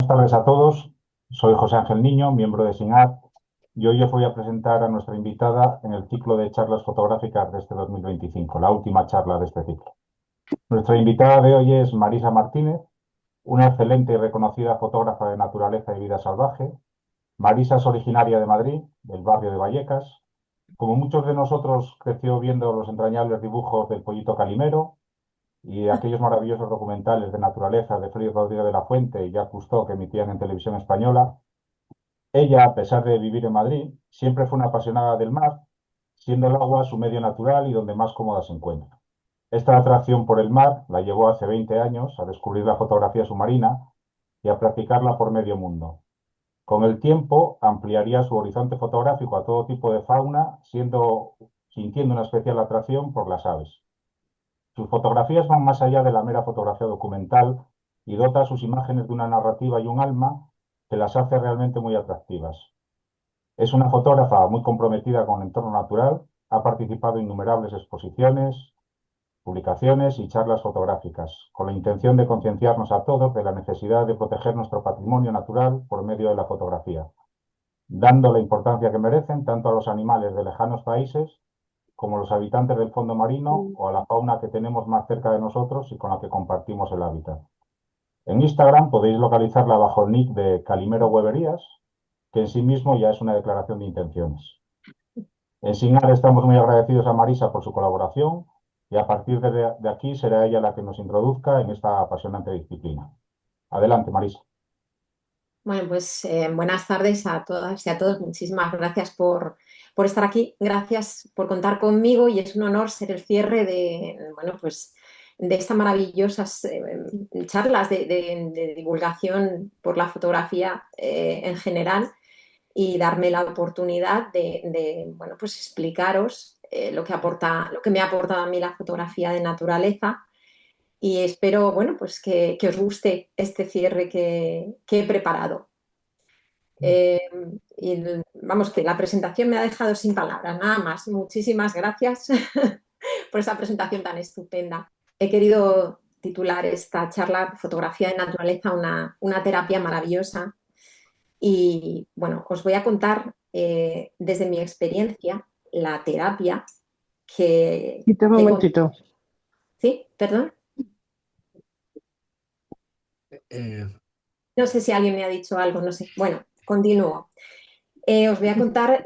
Buenas tardes a todos. Soy José Ángel Niño, miembro de SINAD, y hoy os voy a presentar a nuestra invitada en el ciclo de charlas fotográficas de este 2025, la última charla de este ciclo. Nuestra invitada de hoy es Marisa Martínez, una excelente y reconocida fotógrafa de naturaleza y vida salvaje. Marisa es originaria de Madrid, del barrio de Vallecas. Como muchos de nosotros, creció viendo los entrañables dibujos del Pollito Calimero y aquellos maravillosos documentales de naturaleza de Félix Rodríguez de la Fuente y Jacques Cousteau que emitían en televisión española. Ella, a pesar de vivir en Madrid, siempre fue una apasionada del mar, siendo el agua su medio natural y donde más cómoda se encuentra. Esta atracción por el mar la llevó hace 20 años a descubrir la fotografía submarina y a practicarla por medio mundo. Con el tiempo ampliaría su horizonte fotográfico a todo tipo de fauna, sintiendo una especial atracción por las aves. Sus fotografías van más allá de la mera fotografía documental y dota a sus imágenes de una narrativa y un alma que las hace realmente muy atractivas. Es una fotógrafa muy comprometida con el entorno natural, ha participado en innumerables exposiciones, publicaciones y charlas fotográficas, con la intención de concienciarnos a todos de la necesidad de proteger nuestro patrimonio natural por medio de la fotografía, dando la importancia que merecen tanto a los animales de lejanos países como a los habitantes del fondo marino o a la fauna que tenemos más cerca de nosotros y con la que compartimos el hábitat. En Instagram podéis localizarla bajo el nick de Calimero Hueverías, que en sí mismo ya es una declaración de intenciones. En Signar estamos muy agradecidos a Marisa por su colaboración y a partir de aquí será ella la que nos introduzca en esta apasionante disciplina. Adelante, Marisa. Bueno, pues buenas tardes a todas y a todos. Muchísimas gracias por estar aquí. Gracias por contar conmigo y es un honor ser el cierre de, bueno, pues de estas maravillosas charlas de divulgación por la fotografía en general y darme la oportunidad bueno, pues explicaros lo que me ha aportado a mí la fotografía de naturaleza y espero, bueno, pues que os guste este cierre que he preparado. Eh, y vamos, que la presentación me ha dejado sin palabras, nada más. Muchísimas gracias por esa presentación tan estupenda. He querido titular esta charla Fotografía de Naturaleza, una terapia maravillosa. Y bueno, os voy a contar desde mi experiencia la terapia Quita un que momentito. ¿Sí? ¿Perdón? Eh, No sé si alguien me ha dicho algo, no sé. Bueno, continúo. Os voy a contar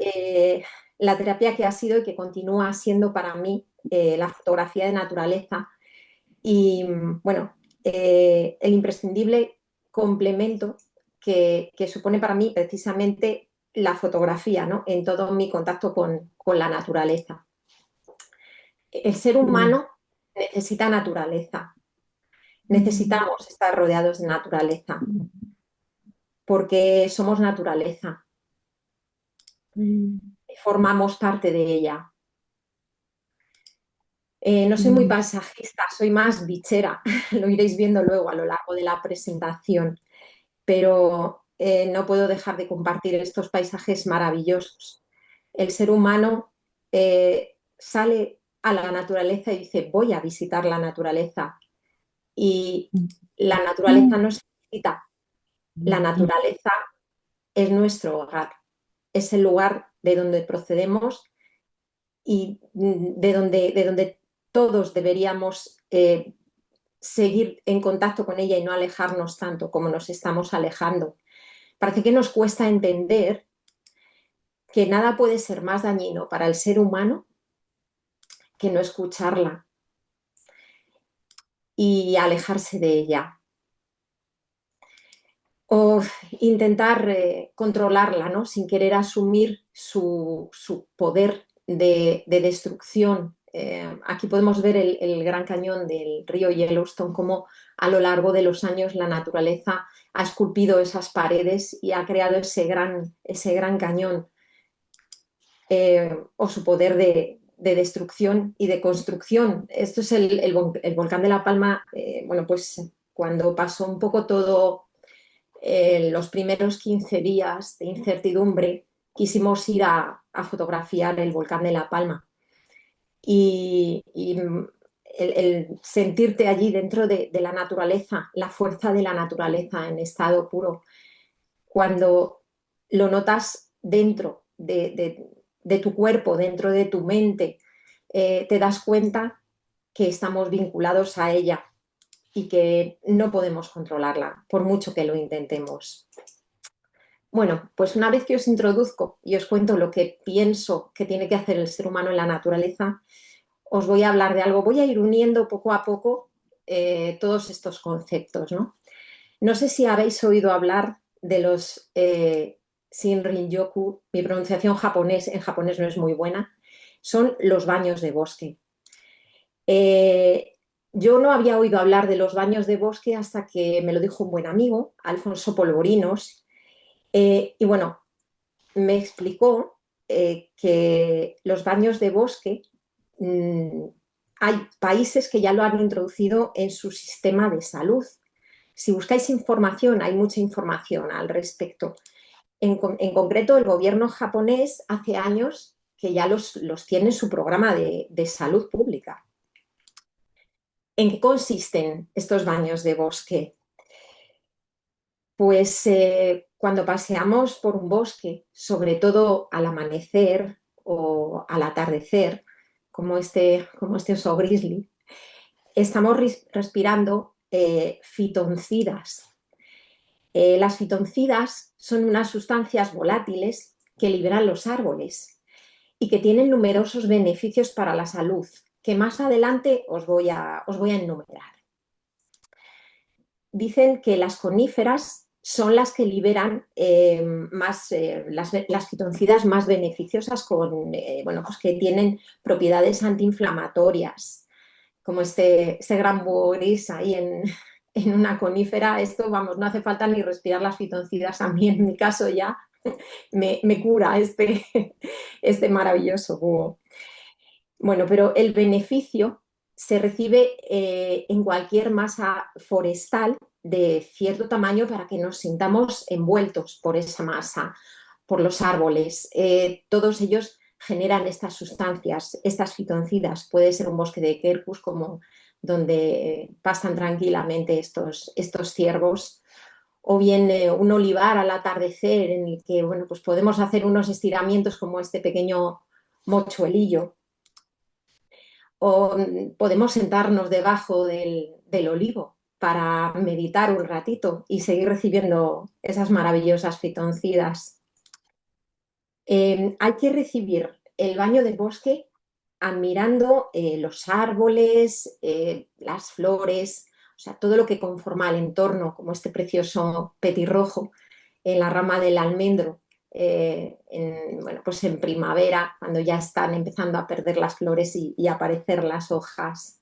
la terapia que ha sido y que continúa siendo para mí la fotografía de naturaleza y, bueno, el imprescindible complemento que supone para mí precisamente la fotografía, ¿no? En todo mi contacto con la naturaleza. El ser humano necesita naturaleza, necesitamos estar rodeados de naturaleza, porque somos naturaleza, formamos parte de ella. No soy muy paisajista, soy más bichera, lo iréis viendo luego a lo largo de la presentación, pero no puedo dejar de compartir estos paisajes maravillosos. El ser humano sale a la naturaleza y dice, voy a visitar la naturaleza. Y la naturaleza no se visita, la naturaleza es nuestro hogar, es el lugar de donde procedemos y de donde todos deberíamos seguir en contacto con ella y no alejarnos tanto como nos estamos alejando. Parece que nos cuesta entender que nada puede ser más dañino para el ser humano que no escucharla y alejarse de ella. O intentar controlarla, ¿no? Sin querer asumir su poder de destrucción. Aquí podemos ver el Gran Cañón del río Yellowstone, cómo a lo largo de los años la naturaleza ha esculpido esas paredes y ha creado ese gran cañón, o su poder de destrucción y de construcción. Esto es el volcán de La Palma. Bueno, pues cuando pasó un poco todo los primeros 15 días de incertidumbre, quisimos ir a fotografiar el volcán de La Palma. Y el sentirte allí dentro de la naturaleza, la fuerza de la naturaleza en estado puro, cuando lo notas dentro de tu cuerpo, dentro de tu mente, te das cuenta que estamos vinculados a ella y que no podemos controlarla, por mucho que lo intentemos. Bueno, pues una vez que os introduzco y os cuento lo que pienso que tiene que hacer el ser humano en la naturaleza, os voy a hablar de algo. Voy a ir uniendo poco a poco todos estos conceptos, ¿no? No sé si habéis oído hablar de los Shinrin-yoku. Mi pronunciación en japonés no es muy buena. Son los baños de bosque. Yo no había oído hablar de los baños de bosque hasta que me lo dijo un buen amigo, Alfonso Polvorinos, y bueno, me explicó que los baños de bosque, hay países que ya lo han introducido en su sistema de salud. Si buscáis información, hay mucha información al respecto. En concreto, el gobierno japonés hace años que ya los tiene en su programa de salud pública. ¿En qué consisten estos baños de bosque? Pues cuando paseamos por un bosque, sobre todo al amanecer o al atardecer, como este oso grizzly, estamos respirando fitoncidas. Las fitoncidas son unas sustancias volátiles que liberan los árboles y que tienen numerosos beneficios para la salud, que más adelante os voy a enumerar. Dicen que las coníferas son las que liberan las fitoncidas más beneficiosas pues que tienen propiedades antiinflamatorias, como este gran búho gris ahí en una conífera. Esto, vamos, no hace falta ni respirar las fitoncidas. A mí, en mi caso, ya me cura este maravilloso búho. Bueno, pero el beneficio se recibe en cualquier masa forestal de cierto tamaño para que nos sintamos envueltos por esa masa, por los árboles. Todos ellos generan estas sustancias, estas fitoncidas. Puede ser un bosque de quercus, como donde pasan tranquilamente estos ciervos, o bien un olivar al atardecer en el que pues podemos hacer unos estiramientos como este pequeño mochuelillo, o podemos sentarnos debajo del olivo para meditar un ratito y seguir recibiendo esas maravillosas fitoncidas. Hay que recibir el baño del bosque admirando los árboles, las flores, o sea, todo lo que conforma el entorno, como este precioso petirrojo en la rama del almendro, pues en primavera, cuando ya están empezando a perder las flores y a aparecer las hojas.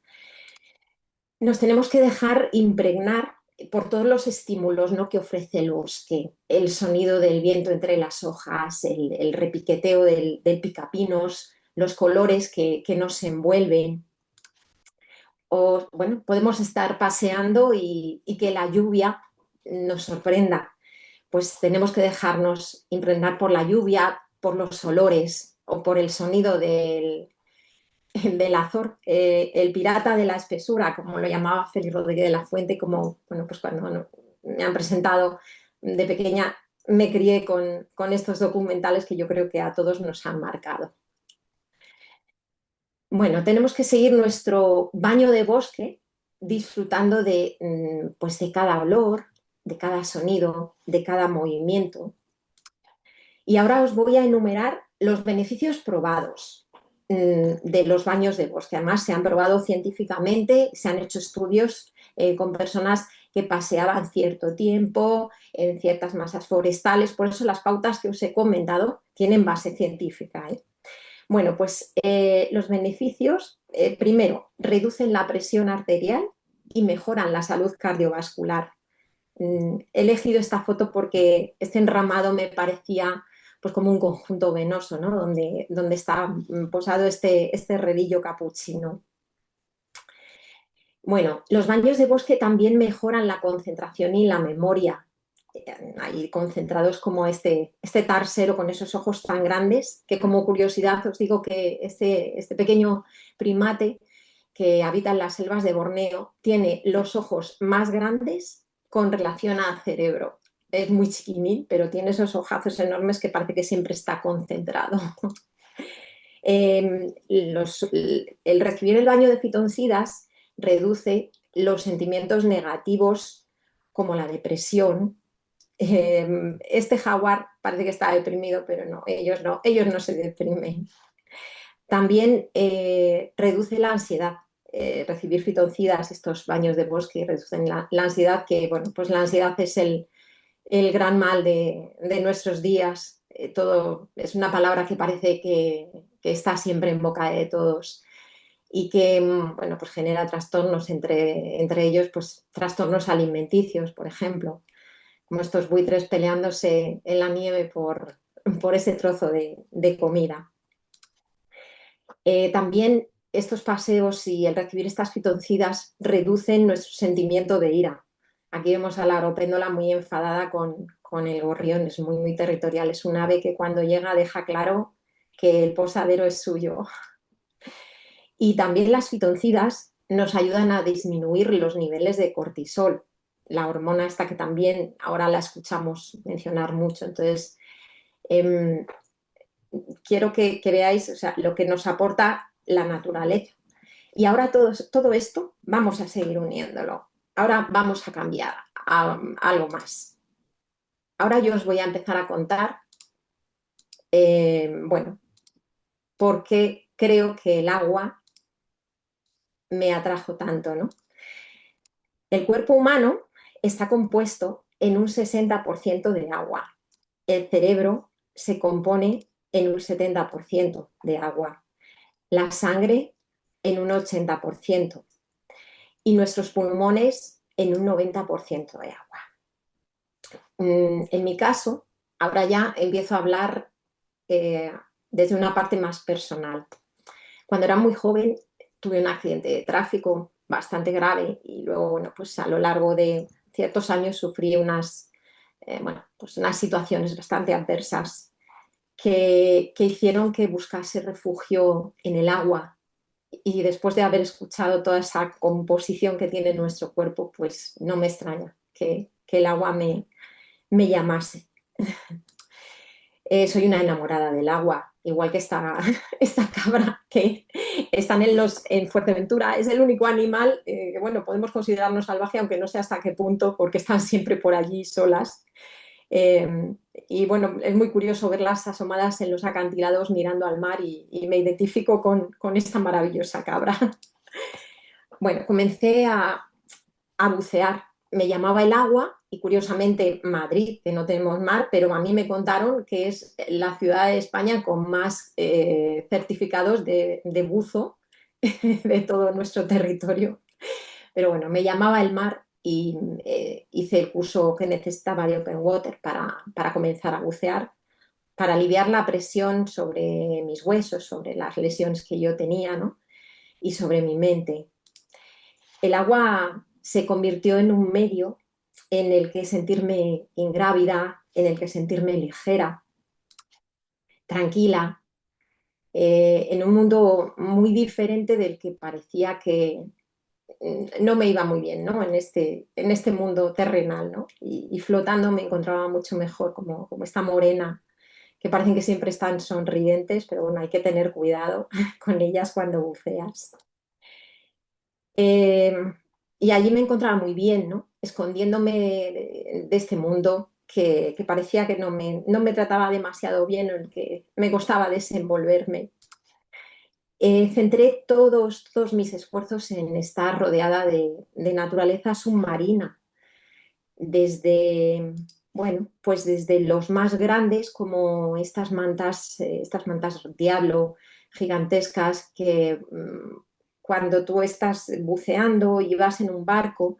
Nos tenemos que dejar impregnar por todos los estímulos, ¿no?, que ofrece el bosque, el sonido del viento entre las hojas, el repiqueteo del picapinos, los colores que nos envuelven. O, bueno, podemos estar paseando y que la lluvia nos sorprenda. Pues tenemos que dejarnos impregnar por la lluvia, por los olores o por el sonido del Azor, el pirata de la espesura, como lo llamaba Félix Rodríguez de la Fuente, como, pues cuando me han presentado de pequeña, me crié con estos documentales que yo creo que a todos nos han marcado. Bueno, tenemos que seguir nuestro baño de bosque disfrutando de cada olor, de cada sonido, de cada movimiento. Y ahora os voy a enumerar los beneficios probados de los baños de bosque. Además, se han probado científicamente, se han hecho estudios con personas que paseaban cierto tiempo en ciertas masas forestales. Por eso las pautas que os he comentado tienen base científica. Bueno, pues los beneficios, primero, reducen la presión arterial y mejoran la salud cardiovascular. He elegido esta foto porque este enramado me parecía pues como un conjunto venoso, ¿no?, donde está posado este redillo capuchino. Bueno, los baños de bosque también mejoran la concentración y la memoria. Hay concentrados como este tarsero con esos ojos tan grandes, que como curiosidad os digo que este pequeño primate que habita en las selvas de Borneo, tiene los ojos más grandes con relación al cerebro. Es muy chiquinín, pero tiene esos ojazos enormes que parece que siempre está concentrado. El recibir el baño de fitoncidas reduce los sentimientos negativos como la depresión. Este jaguar parece que está deprimido, pero no, ellos no se deprimen. También reduce la ansiedad. Recibir fitoncidas, estos baños de bosque, reducen la ansiedad, que bueno, pues la ansiedad es el gran mal de nuestros días. Todo es una palabra que parece que está siempre en boca de todos y que bueno, pues genera trastornos, entre ellos pues trastornos alimenticios, por ejemplo, como estos buitres peleándose en la nieve por ese trozo de comida. También estos paseos y el recibir estas fitoncidas reducen nuestro sentimiento de ira. Aquí vemos a la aropéndola muy enfadada con el gorrión, es muy, muy territorial. Es un ave que cuando llega deja claro que el posadero es suyo. Y también las fitoncidas nos ayudan a disminuir los niveles de cortisol, la hormona esta que también ahora la escuchamos mencionar mucho. Entonces, quiero que veáis, o sea, lo que nos aporta la naturaleza. Y ahora todo esto vamos a seguir uniéndolo. Ahora vamos a cambiar a algo más. Ahora yo os voy a empezar a contar, bueno, por qué creo que el agua me atrajo tanto, ¿no? El cuerpo humano está compuesto en un 60% de agua. El cerebro se compone en un 70% de agua. La sangre en un 80% y nuestros pulmones en un 90% de agua. En mi caso, ahora ya empiezo a hablar desde una parte más personal. Cuando era muy joven tuve un accidente de tráfico bastante grave y luego, bueno, pues a lo largo de ciertos años sufrí unas situaciones bastante adversas que hicieron que buscase refugio en el agua. Y después de haber escuchado toda esa composición que tiene nuestro cuerpo, pues no me extraña que el agua me llamase. Soy una enamorada del agua, igual que esta cabra que están en Fuerteventura. Es el único animal que, bueno, podemos considerarnos salvaje, aunque no sé hasta qué punto, porque están siempre por allí solas. Y bueno, es muy curioso verlas asomadas en los acantilados mirando al mar y me identifico con esta maravillosa cabra. Bueno, comencé a bucear. Me llamaba el agua y curiosamente Madrid, que no tenemos mar, pero a mí me contaron que es la ciudad de España con más certificados de buzo de todo nuestro territorio. Pero bueno, me llamaba el mar y hice el curso que necesitaba de Open Water para comenzar a bucear, para aliviar la presión sobre mis huesos, sobre las lesiones que yo tenía, ¿no? Y sobre mi mente. El agua se convirtió en un medio en el que sentirme ingrávida, en el que sentirme ligera, tranquila, en un mundo muy diferente del que parecía que no me iba muy bien, ¿no? En este mundo terrenal, ¿no? Y flotando me encontraba mucho mejor, como esta morena, que parecen que siempre están sonrientes, pero bueno, hay que tener cuidado con ellas cuando buceas. Y allí me encontraba muy bien, ¿no? Escondiéndome de este mundo que parecía que no me trataba demasiado bien, en el que me costaba desenvolverme. Centré todos mis esfuerzos en estar rodeada de naturaleza submarina, bueno, pues desde los más grandes como estas mantas diablo gigantescas que cuando tú estás buceando y vas en un barco,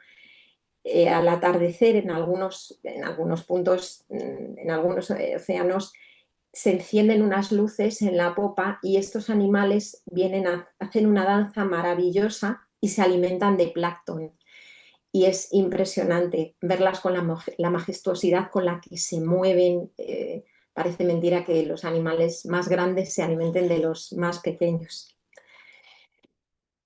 al atardecer en algunos puntos, en algunos océanos, se encienden unas luces en la popa y estos animales hacen una danza maravillosa y se alimentan de plancton. Y es impresionante verlas con la majestuosidad con la que se mueven. Parece mentira que los animales más grandes se alimenten de los más pequeños.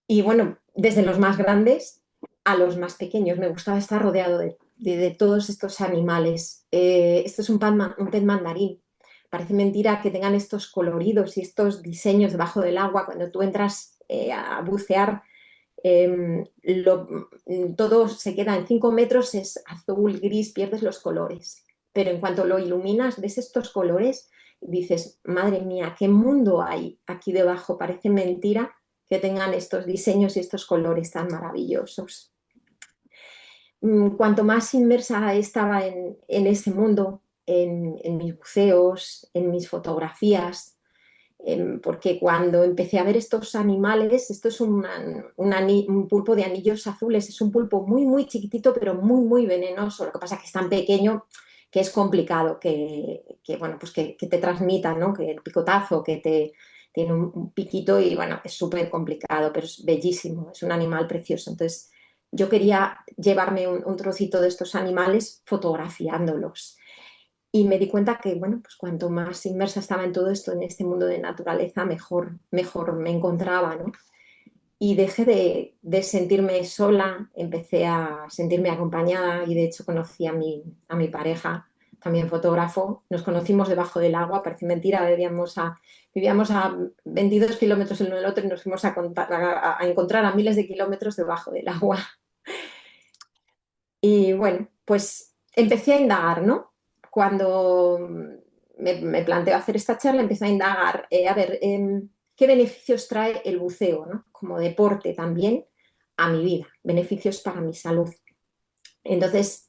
Y bueno, desde los más grandes a los más pequeños. Me gustaba estar rodeado de todos estos animales. Esto es un pez mandarín. Parece mentira que tengan estos coloridos y estos diseños debajo del agua. Cuando tú entras a bucear, todo se queda en 5 metros, es azul, gris, pierdes los colores. Pero en cuanto lo iluminas, ves estos colores y dices, madre mía, ¿qué mundo hay aquí debajo? Parece mentira que tengan estos diseños y estos colores tan maravillosos. Cuanto más inmersa estaba en ese mundo, en mis buceos, en mis fotografías, porque cuando empecé a ver estos animales, esto es un pulpo de anillos azules, es un pulpo muy, muy chiquitito, pero muy, muy venenoso. Lo que pasa es que es tan pequeño que es complicado bueno, pues que te transmita, ¿no? Que el picotazo, que te tiene un piquito y bueno, es súper complicado, pero es bellísimo, es un animal precioso. Entonces, yo quería llevarme un trocito de estos animales fotografiándolos. Y me di cuenta que, bueno, pues cuanto más inmersa estaba en todo esto, en este mundo de naturaleza, mejor me encontraba, ¿no? Y dejé de sentirme sola, empecé a sentirme acompañada y de hecho conocí a mi pareja, también fotógrafo. Nos conocimos debajo del agua, parece mentira, vivíamos a 22 kilómetros el uno del otro y nos fuimos a encontrar a miles de kilómetros debajo del agua. Y bueno, pues empecé a indagar, ¿no? Cuando me planteo hacer esta charla, empecé a indagar, a ver, qué beneficios trae el buceo, ¿no? Como deporte también a mi vida, beneficios para mi salud. Entonces,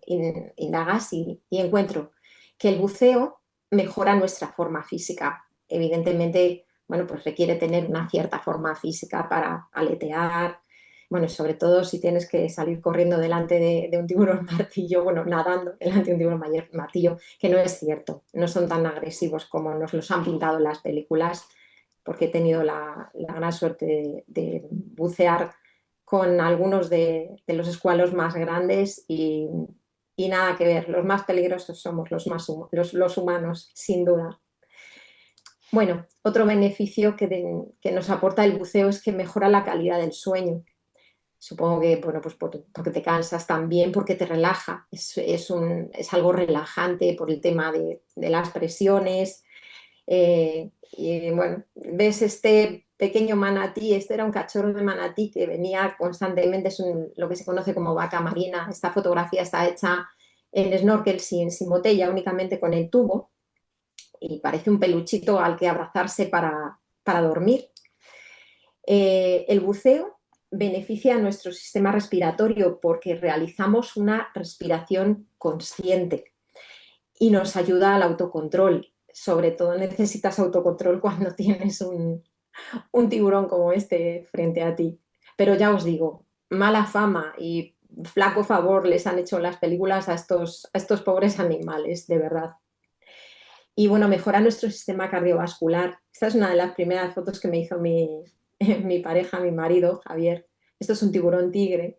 indagas y encuentro que el buceo mejora nuestra forma física. Evidentemente, bueno, pues requiere tener una cierta forma física para aletear, bueno, sobre todo si tienes que salir corriendo delante de un tiburón martillo, bueno, nadando delante de un tiburón martillo, que no es cierto, no son tan agresivos como nos los han pintado en las películas, porque he tenido la gran suerte de bucear con algunos de los escualos más grandes y nada que ver, los más peligrosos somos los humanos, sin duda. Bueno, otro beneficio que nos aporta el buceo es que mejora la calidad del sueño. Supongo que, bueno, pues porque te cansas también, porque te relaja. Es algo relajante por el tema de las presiones. Y bueno, ves este pequeño manatí, este era un cachorro de manatí que venía constantemente, lo que se conoce como vaca marina. Esta fotografía está hecha en snorkel sin botella, únicamente con el tubo, y parece un peluchito al que abrazarse para dormir. El buceo beneficia a nuestro sistema respiratorio porque realizamos una respiración consciente y nos ayuda al autocontrol. Sobre todo necesitas autocontrol cuando tienes un tiburón como este frente a ti. Pero ya os digo, mala fama y flaco favor les han hecho las películas a estos pobres animales, de verdad. Y bueno, mejora nuestro sistema cardiovascular. Esta es una de las primeras fotos que me hizo mi pareja, mi marido, Javier. Esto es un tiburón tigre.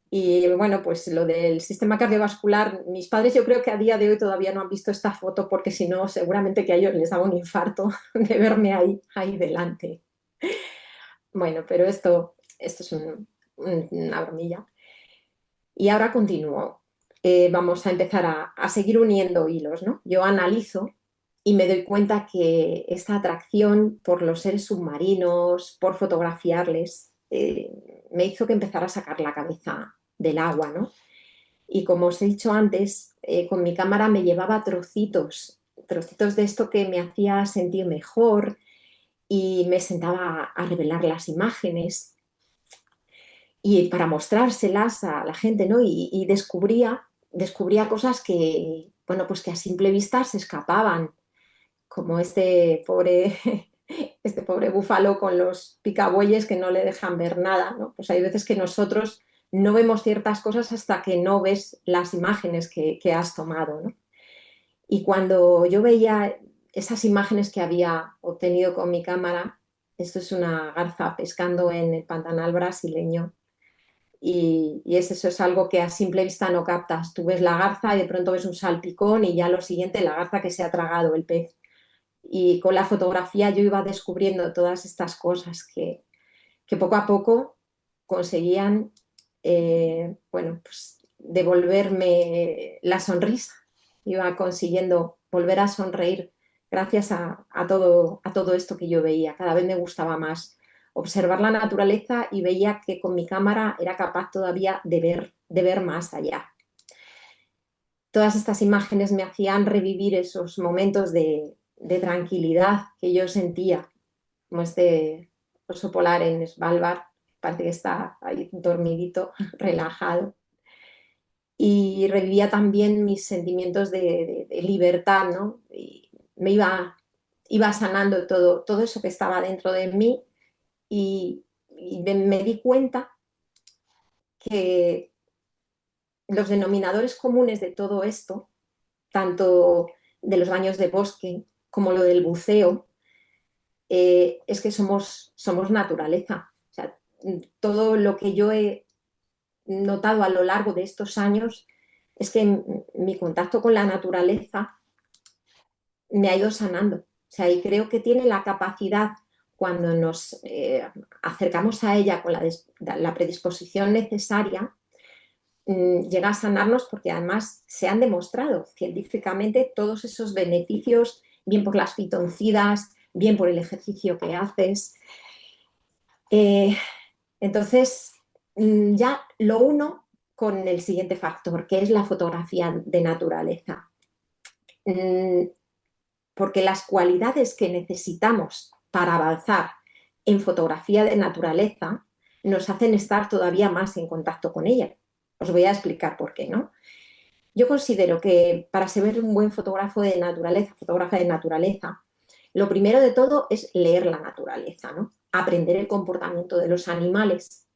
Y bueno, pues lo del sistema cardiovascular, mis padres yo creo que a día de hoy todavía no han visto esta foto porque si no, seguramente que a ellos les daba un infarto de verme ahí delante. Bueno, pero esto es una bromilla. Y ahora continúo. Vamos a empezar a seguir uniendo hilos, ¿no? Yo analizo y me doy cuenta que esta atracción por los seres submarinos, por fotografiarles, me hizo que empezara a sacar la cabeza del agua, ¿no? Y como os he dicho antes, con mi cámara me llevaba trocitos de esto que me hacía sentir mejor y me sentaba a revelar las imágenes y para mostrárselas a la gente, ¿no? Y descubría cosas que, bueno, pues que a simple vista se escapaban, como este pobre búfalo con los picabueyes que no le dejan ver nada, ¿no? Pues hay veces que nosotros no vemos ciertas cosas hasta que no ves las imágenes que has tomado, ¿no? Y cuando yo veía esas imágenes que había obtenido con mi cámara, esto es una garza pescando en el pantanal brasileño, y eso es algo que a simple vista no captas. Tú ves la garza y de pronto ves un salpicón y ya lo siguiente, la garza que se ha tragado el pez. Y con la fotografía yo iba descubriendo todas estas cosas que poco a poco conseguían bueno, pues devolverme la sonrisa. Iba consiguiendo volver a sonreír gracias a todo esto que yo veía. Cada vez me gustaba más observar la naturaleza y veía que con mi cámara era capaz todavía de ver más allá. Todas estas imágenes me hacían revivir esos momentos de tranquilidad que yo sentía, como este oso polar en Svalbard, parece que está ahí dormidito, relajado. Y revivía también mis sentimientos de libertad, ¿no? Y me iba sanando todo eso que estaba dentro de mí y me di cuenta que los denominadores comunes de todo esto, tanto de los baños de bosque como lo del buceo, es que somos naturaleza. O sea, todo lo que yo he notado a lo largo de estos años es que mi contacto con la naturaleza me ha ido sanando. O sea, y creo que tiene la capacidad, cuando nos acercamos a ella con la predisposición necesaria, llega a sanarnos, porque además se han demostrado científicamente todos esos beneficios, bien por las fitoncidas, bien por el ejercicio que haces. Entonces, ya lo uno con el siguiente factor, que es la fotografía de naturaleza. Porque las cualidades que necesitamos para avanzar en fotografía de naturaleza nos hacen estar todavía más en contacto con ella. Os voy a explicar por qué, ¿no? Yo considero que para ser un buen fotógrafo de naturaleza, fotógrafa de naturaleza, lo primero de todo es leer la naturaleza, ¿no? Aprender el comportamiento de los animales.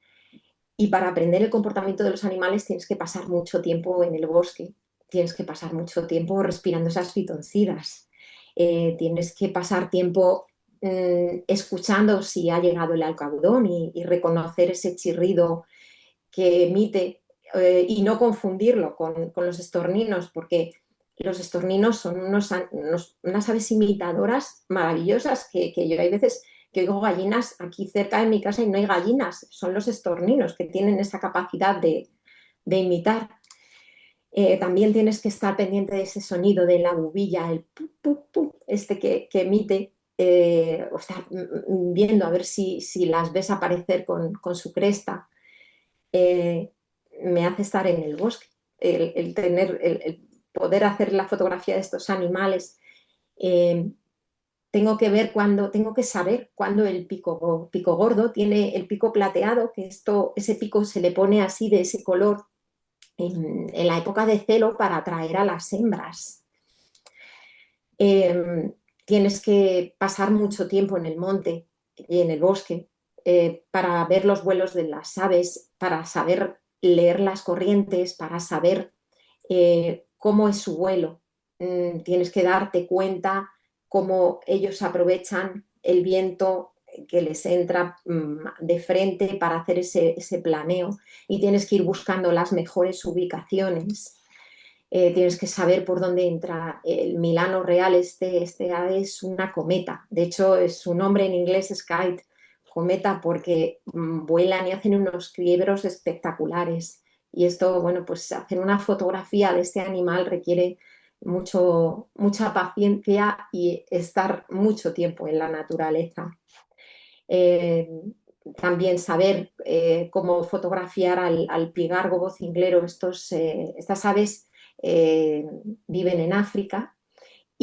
Y para aprender el comportamiento de los animales tienes que pasar mucho tiempo en el bosque, tienes que pasar mucho tiempo respirando esas fitoncidas, tienes que pasar tiempo escuchando si ha llegado el alcaudón y reconocer ese chirrido que emite y no confundirlo con los estorninos, porque los estorninos son unas aves imitadoras maravillosas que yo hay veces que oigo gallinas aquí cerca de mi casa y no hay gallinas, son los estorninos que tienen esa capacidad de imitar. También tienes que estar pendiente de ese sonido de la bubilla, el pu, pu, pu, este que emite, o sea, viendo a ver si las ves aparecer con su cresta. Me hace estar en el bosque, el poder hacer la fotografía de estos animales. Tengo que saber cuándo el pico gordo tiene el pico plateado, que ese pico se le pone así de ese color en la época de celo para atraer a las hembras. Tienes que pasar mucho tiempo en el monte y en el bosque para ver los vuelos de las aves, para saber leer las corrientes, para saber cómo es su vuelo. Tienes que darte cuenta cómo ellos aprovechan el viento que les entra de frente para hacer ese planeo, y tienes que ir buscando las mejores ubicaciones. Tienes que saber por dónde entra el Milano real. Este ave es una cometa, de hecho su nombre en inglés es kite, cometa, porque vuelan y hacen unos quiebros espectaculares. Y esto, bueno, pues hacer una fotografía de este animal requiere mucha paciencia y estar mucho tiempo en la naturaleza. También saber cómo fotografiar al pigargo vocinglero. Estas aves viven en África,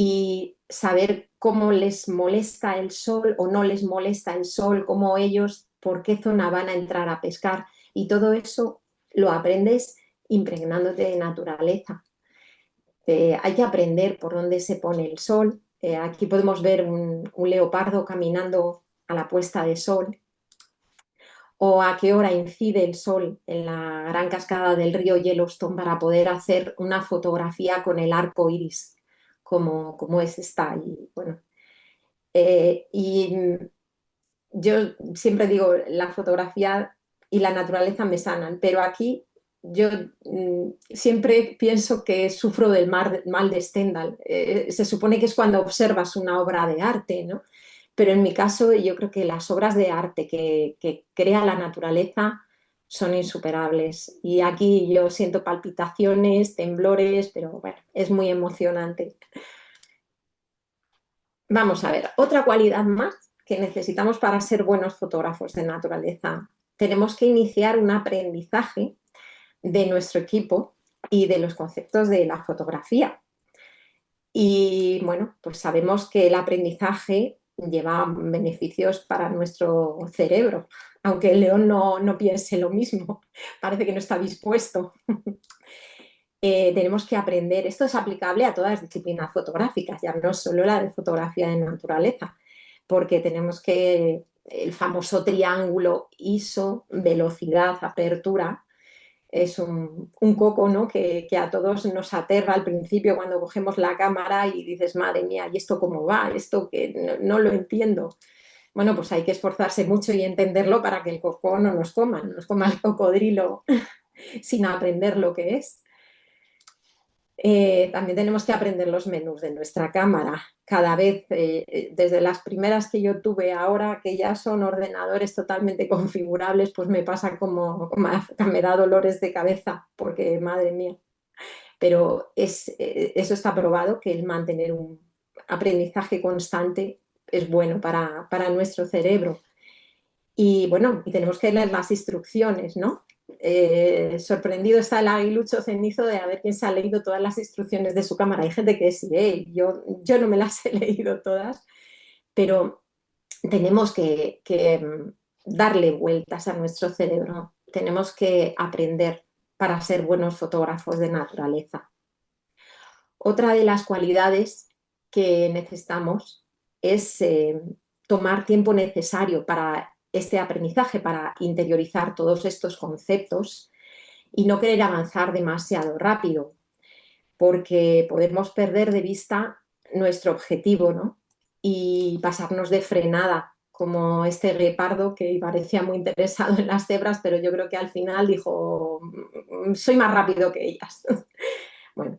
y saber cómo les molesta el sol o no les molesta el sol, cómo ellos, por qué zona van a entrar a pescar, y todo eso lo aprendes impregnándote de naturaleza. Hay que aprender por dónde se pone el sol. Aquí podemos ver un leopardo caminando a la puesta de sol, o a qué hora incide el sol en la gran cascada del río Yellowstone para poder hacer una fotografía con el arco iris, como es esta. Y bueno, y yo siempre digo, la fotografía y la naturaleza me sanan, pero aquí yo siempre pienso que sufro del mal de Stendhal. Se supone que es cuando observas una obra de arte, ¿no? Pero en mi caso yo creo que las obras de arte que crea la naturaleza son insuperables. Y aquí yo siento palpitaciones, temblores, pero bueno, es muy emocionante. Vamos a ver, otra cualidad más que necesitamos para ser buenos fotógrafos de naturaleza. Tenemos que iniciar un aprendizaje de nuestro equipo y de los conceptos de la fotografía. Y bueno, pues sabemos que el aprendizaje lleva beneficios para nuestro cerebro, aunque el león no piense lo mismo, parece que no está dispuesto. Tenemos que aprender, esto es aplicable a todas las disciplinas fotográficas, ya no solo la de fotografía de naturaleza, porque tenemos que el famoso triángulo ISO, velocidad, apertura, es un coco, ¿no? Que a todos nos aterra al principio cuando cogemos la cámara y dices, madre mía, ¿y esto cómo va? Esto que no lo entiendo. Bueno, pues hay que esforzarse mucho y entenderlo para que el coco no nos coma el cocodrilo sin aprender lo que es. También tenemos que aprender los menús de nuestra cámara. Cada vez, desde las primeras que yo tuve ahora, que ya son ordenadores totalmente configurables, pues me pasa como me da dolores de cabeza, porque madre mía. Pero eso está probado, que el mantener un aprendizaje constante es bueno para nuestro cerebro. Y bueno, y tenemos que leer las instrucciones, ¿no? Sorprendido está el aguilucho cenizo de a ver quién se ha leído todas las instrucciones de su cámara. Hay gente que sí, yo no me las he leído todas, pero tenemos que darle vueltas a nuestro cerebro. Tenemos que aprender para ser buenos fotógrafos de naturaleza. Otra de las cualidades que necesitamos es tomar tiempo necesario para este aprendizaje, para interiorizar todos estos conceptos y no querer avanzar demasiado rápido, porque podemos perder de vista nuestro objetivo, ¿no? Y pasarnos de frenada, como este guepardo que parecía muy interesado en las cebras, pero yo creo que al final dijo, soy más rápido que ellas. Bueno,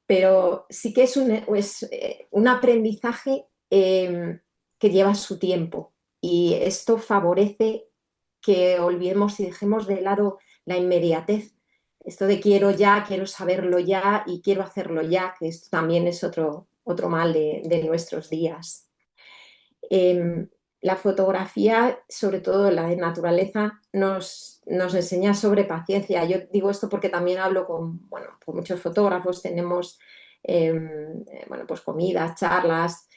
pero sí que es un aprendizaje que lleva su tiempo y esto favorece que olvidemos y dejemos de lado la inmediatez. Esto de quiero ya, quiero saberlo ya y quiero hacerlo ya, que esto también es otro mal de nuestros días. La fotografía, sobre todo la de naturaleza, nos enseña sobre paciencia. Yo digo esto porque también hablo con muchos fotógrafos, tenemos bueno, pues comidas, charlas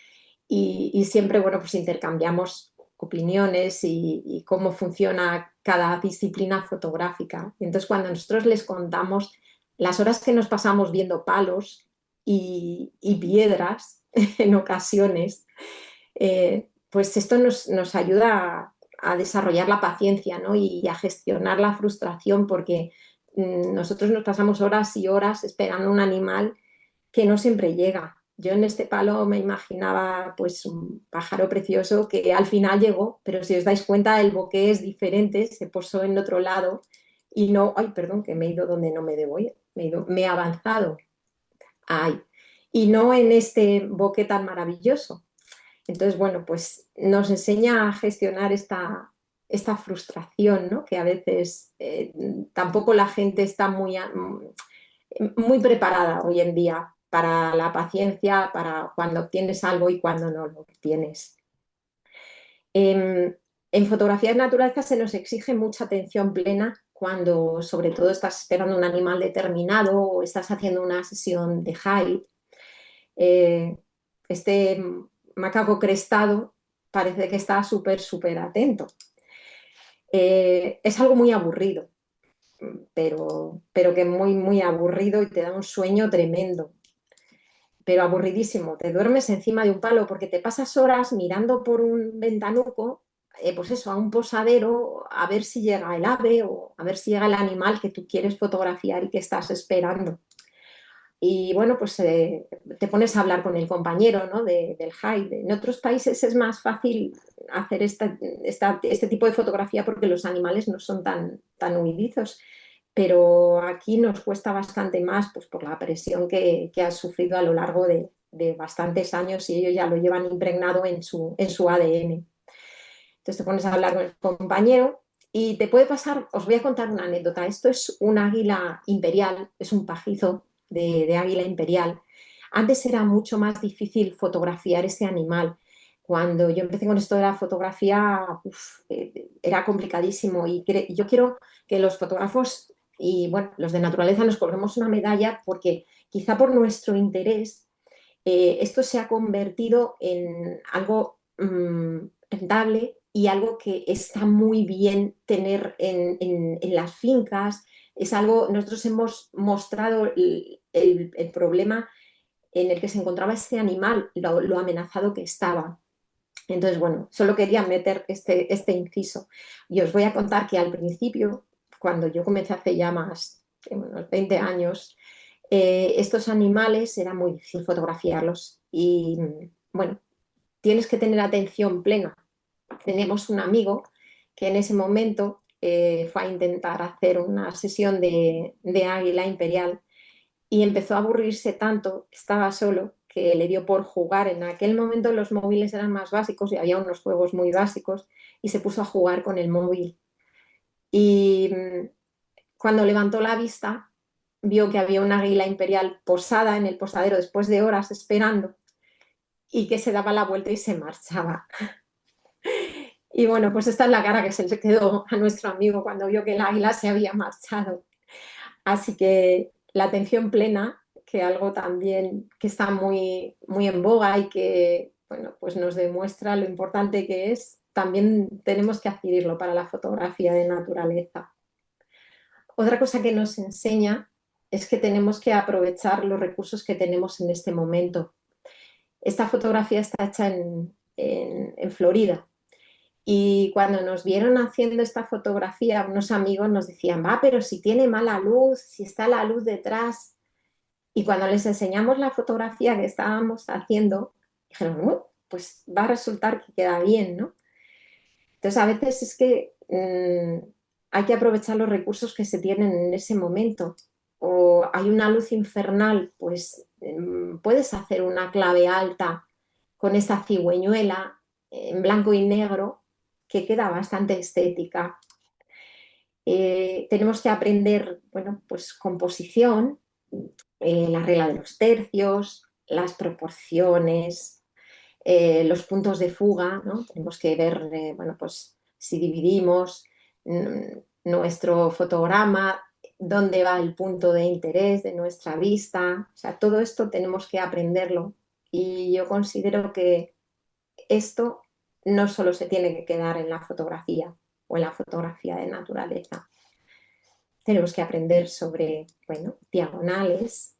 y siempre bueno, pues intercambiamos opiniones y cómo funciona cada disciplina fotográfica. Y entonces cuando nosotros les contamos las horas que nos pasamos viendo palos y piedras en ocasiones, pues esto nos ayuda a desarrollar la paciencia, ¿no? Y a gestionar la frustración porque nosotros nos pasamos horas y horas esperando un animal que no siempre llega. Yo en este palo me imaginaba pues un pájaro precioso que al final llegó, pero si os dais cuenta el bokeh es diferente, se posó en otro lado y no, ay, perdón, que me he ido donde no me debo ir, me he avanzado, ay, y no en este bokeh tan maravilloso. Entonces, bueno, pues nos enseña a gestionar esta frustración, ¿no? Que a veces tampoco la gente está muy preparada hoy en día para la paciencia, para cuando obtienes algo y cuando no lo obtienes. En fotografía de naturaleza se nos exige mucha atención plena cuando sobre todo estás esperando un animal determinado o estás haciendo una sesión de high. Este macaco crestado parece que está súper atento. Es algo muy aburrido, pero que muy aburrido y te da un sueño tremendo. Pero aburridísimo, te duermes encima de un palo porque te pasas horas mirando por un ventanuco, pues eso, a un posadero, a ver si llega el ave o a ver si llega el animal que tú quieres fotografiar y que estás esperando. Y bueno, pues te pones a hablar con el compañero, ¿no? del hike. En otros países es más fácil hacer este tipo de fotografía porque los animales no son tan huidizos, pero aquí nos cuesta bastante más pues, por la presión que han sufrido a lo largo de bastantes años y ellos ya lo llevan impregnado en su ADN. Entonces te pones a hablar con el compañero Y te puede pasar, os voy a contar una anécdota. Esto es un águila imperial, es un pajizo de águila imperial. Antes era mucho más difícil fotografiar este animal. Cuando yo empecé con esto de la fotografía, era complicadísimo. Y yo quiero que los fotógrafos y bueno, los de naturaleza nos colguemos una medalla porque quizá por nuestro interés esto se ha convertido en algo rentable y algo que está muy bien tener en las fincas. Es algo, nosotros hemos mostrado el problema en el que se encontraba este animal, lo amenazado que estaba. Entonces, bueno, solo quería meter este inciso. Y os voy a contar que al principio, cuando yo comencé hace ya más de unos 20 años, estos animales era muy difícil fotografiarlos y bueno, tienes que tener atención plena. Tenemos un amigo que en ese momento fue a intentar hacer una sesión de águila imperial y empezó a aburrirse tanto, estaba solo, que le dio por jugar. En aquel momento los móviles eran más básicos y había unos juegos muy básicos y se puso a jugar con el móvil. Y cuando levantó la vista, vio que había una águila imperial posada en el posadero después de horas esperando y que se daba la vuelta y se marchaba. Y bueno, pues esta es la cara que se le quedó a nuestro amigo cuando vio que el águila se había marchado. Así que la atención plena, que algo también que está muy, muy en boga y que bueno, pues nos demuestra lo importante que es, también tenemos que adquirirlo para la fotografía de naturaleza. Otra cosa que nos enseña es que tenemos que aprovechar los recursos que tenemos en este momento. Esta fotografía está hecha en Florida y cuando nos vieron haciendo esta fotografía, unos amigos nos decían, va, pero si tiene mala luz, si está la luz detrás. Y cuando les enseñamos la fotografía que estábamos haciendo, dijeron, pues va a resultar que queda bien, ¿no? Entonces, a veces es que hay que aprovechar los recursos que se tienen en ese momento. O hay una luz infernal, pues puedes hacer una clave alta con esta cigüeñuela en blanco y negro que queda bastante estética. Tenemos que aprender, bueno, pues composición, la regla de los tercios, las proporciones, los puntos de fuga, ¿no? Tenemos que ver, bueno, pues si dividimos nuestro fotograma, dónde va el punto de interés de nuestra vista, o sea, todo esto tenemos que aprenderlo y yo considero que esto no solo se tiene que quedar en la fotografía o en la fotografía de naturaleza. Tenemos que aprender sobre, bueno, diagonales,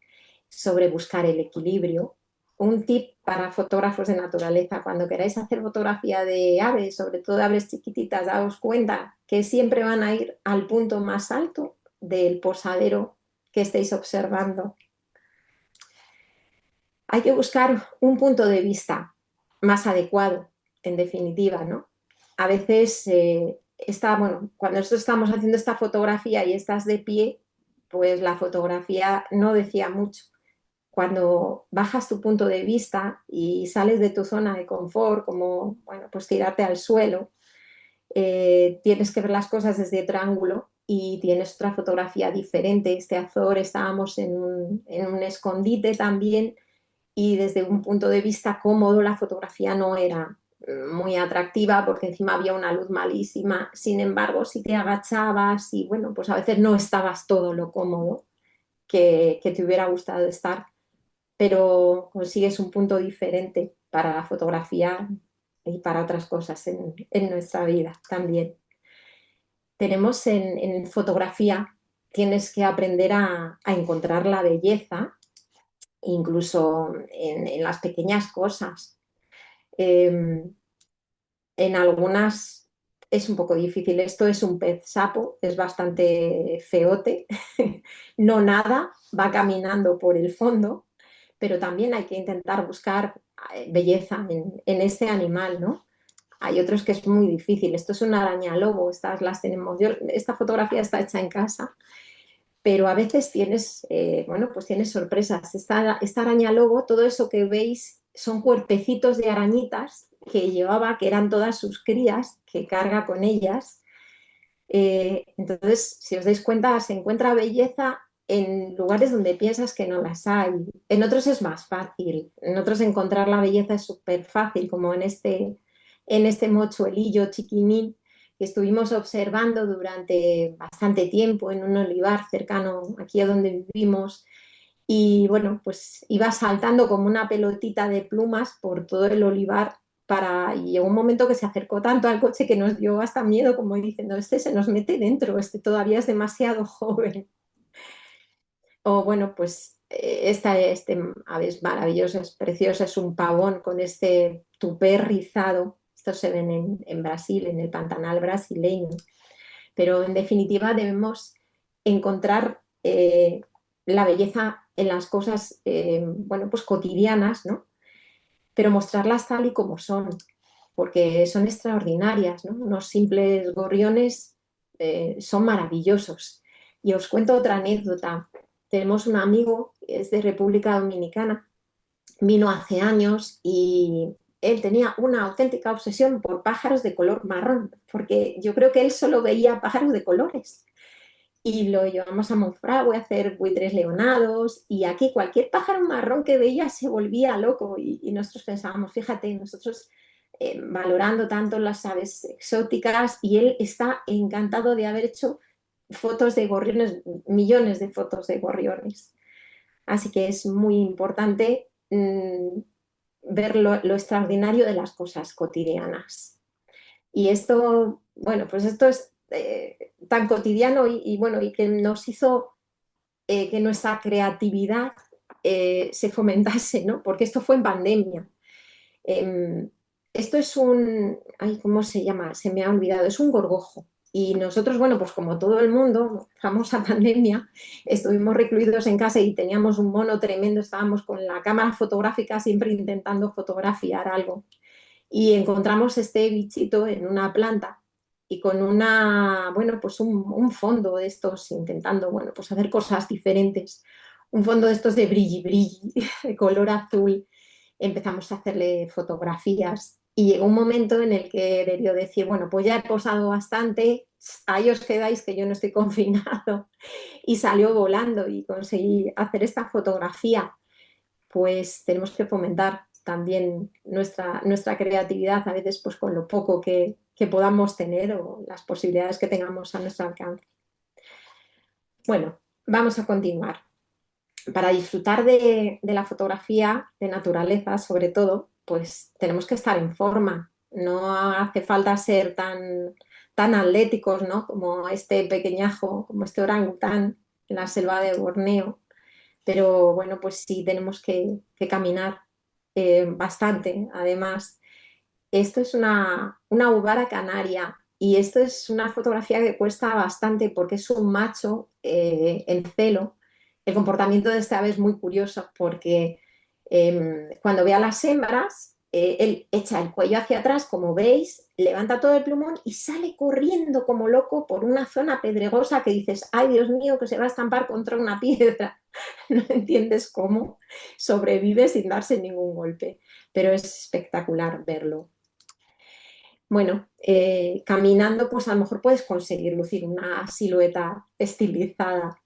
sobre buscar el equilibrio. Un tip para fotógrafos de naturaleza, cuando queráis hacer fotografía de aves, sobre todo de aves chiquititas, daos cuenta que siempre van a ir al punto más alto del posadero que estéis observando. Hay que buscar un punto de vista más adecuado, en definitiva, ¿no? A veces bueno, cuando nosotros estamos haciendo esta fotografía y estás de pie, pues la fotografía no decía mucho. Cuando bajas tu punto de vista y sales de tu zona de confort, como, bueno, pues tirarte al suelo, tienes que ver las cosas desde otro ángulo y tienes otra fotografía diferente. Este azor estábamos en un escondite también y desde un punto de vista cómodo la fotografía no era muy atractiva porque encima había una luz malísima. Sin embargo, si te agachabas y bueno, pues a veces no estabas todo lo cómodo que te hubiera gustado estar, pero consigues un punto diferente para la fotografía y para otras cosas en nuestra vida también. Tenemos en fotografía, tienes que aprender a encontrar la belleza, incluso en las pequeñas cosas. En algunas es un poco difícil. Esto es un pez sapo, es bastante feote, no nada, va caminando por el fondo, pero también hay que intentar buscar belleza en este animal, ¿no? Hay otros que es muy difícil. Esto es una araña lobo, estas las tenemos. Esta fotografía está hecha en casa, pero a veces tienes, bueno, pues tienes sorpresas. Esta araña lobo, todo eso que veis son cuerpecitos de arañitas que llevaba, que eran todas sus crías, que carga con ellas. Entonces, si os dais cuenta, se encuentra belleza en lugares donde piensas que no las hay. En otros es más fácil, en otros encontrar la belleza es súper fácil, como en este mochuelillo chiquinín que estuvimos observando durante bastante tiempo en un olivar cercano aquí a donde vivimos. Y bueno, pues iba saltando como una pelotita de plumas por todo el olivar y llegó un momento que se acercó tanto al coche que nos dio hasta miedo, como diciendo, este se nos mete dentro, este todavía es demasiado joven. O bueno, pues este ave es maravilloso, es precioso, es un pavón con este tupé rizado. Estos se ven en Brasil, en el Pantanal brasileño. Pero en definitiva debemos encontrar la belleza en las cosas, bueno, pues cotidianas, ¿no? Pero mostrarlas tal y como son, porque son extraordinarias, ¿no? Unos simples gorriones son maravillosos. Y os cuento otra anécdota. Tenemos un amigo, es de República Dominicana, vino hace años y él tenía una auténtica obsesión por pájaros de color marrón, porque yo creo que él solo veía pájaros de colores. Y lo llevamos a Monfragüe a hacer buitres leonados y aquí cualquier pájaro marrón que veía se volvía loco y nosotros pensábamos, fíjate, nosotros valorando tanto las aves exóticas y él está encantado de haber hecho fotos de gorriones, millones de fotos de gorriones. Así que es muy importante ver lo extraordinario de las cosas cotidianas. Y esto, bueno, pues esto es tan cotidiano bueno, y que nos hizo que nuestra creatividad se fomentase, ¿no? Porque esto fue en pandemia. Eh, Esto es ay, ¿cómo se llama? Se me ha olvidado, es un gorgojo. Y nosotros, bueno, pues como todo el mundo, famosa pandemia, estuvimos recluidos en casa y teníamos un mono tremendo, estábamos con la cámara fotográfica siempre intentando fotografiar algo. Y encontramos este bichito en una planta y con bueno, pues un fondo de estos, intentando, bueno, pues hacer cosas diferentes. Un fondo de estos de brilli brilli, de color azul. Empezamos a hacerle fotografías y llegó un momento en el que debió decir, bueno, pues ya he posado bastante, ahí os quedáis que yo no estoy confinado. Y salió volando y conseguí hacer esta fotografía. Pues tenemos que fomentar también nuestra creatividad, a veces pues con lo poco que podamos tener o las posibilidades que tengamos a nuestro alcance. Bueno, vamos a continuar. Para disfrutar de la fotografía de naturaleza, sobre todo, pues tenemos que estar en forma. No hace falta ser tan atléticos, ¿no? Como este pequeñajo, como este orangután en la selva de Borneo. Pero bueno, pues sí tenemos que caminar bastante. Además, esto es una ubara canaria y esto es una fotografía que cuesta bastante porque es un macho en celo. El comportamiento de este ave es muy curioso porque cuando ve a las hembras, él echa el cuello hacia atrás, como veis, levanta todo el plumón y sale corriendo como loco por una zona pedregosa que dices, ay Dios mío, que se va a estampar contra una piedra. No entiendes cómo sobrevive sin darse ningún golpe, pero es espectacular verlo. Bueno, caminando pues a lo mejor puedes conseguir lucir una silueta estilizada.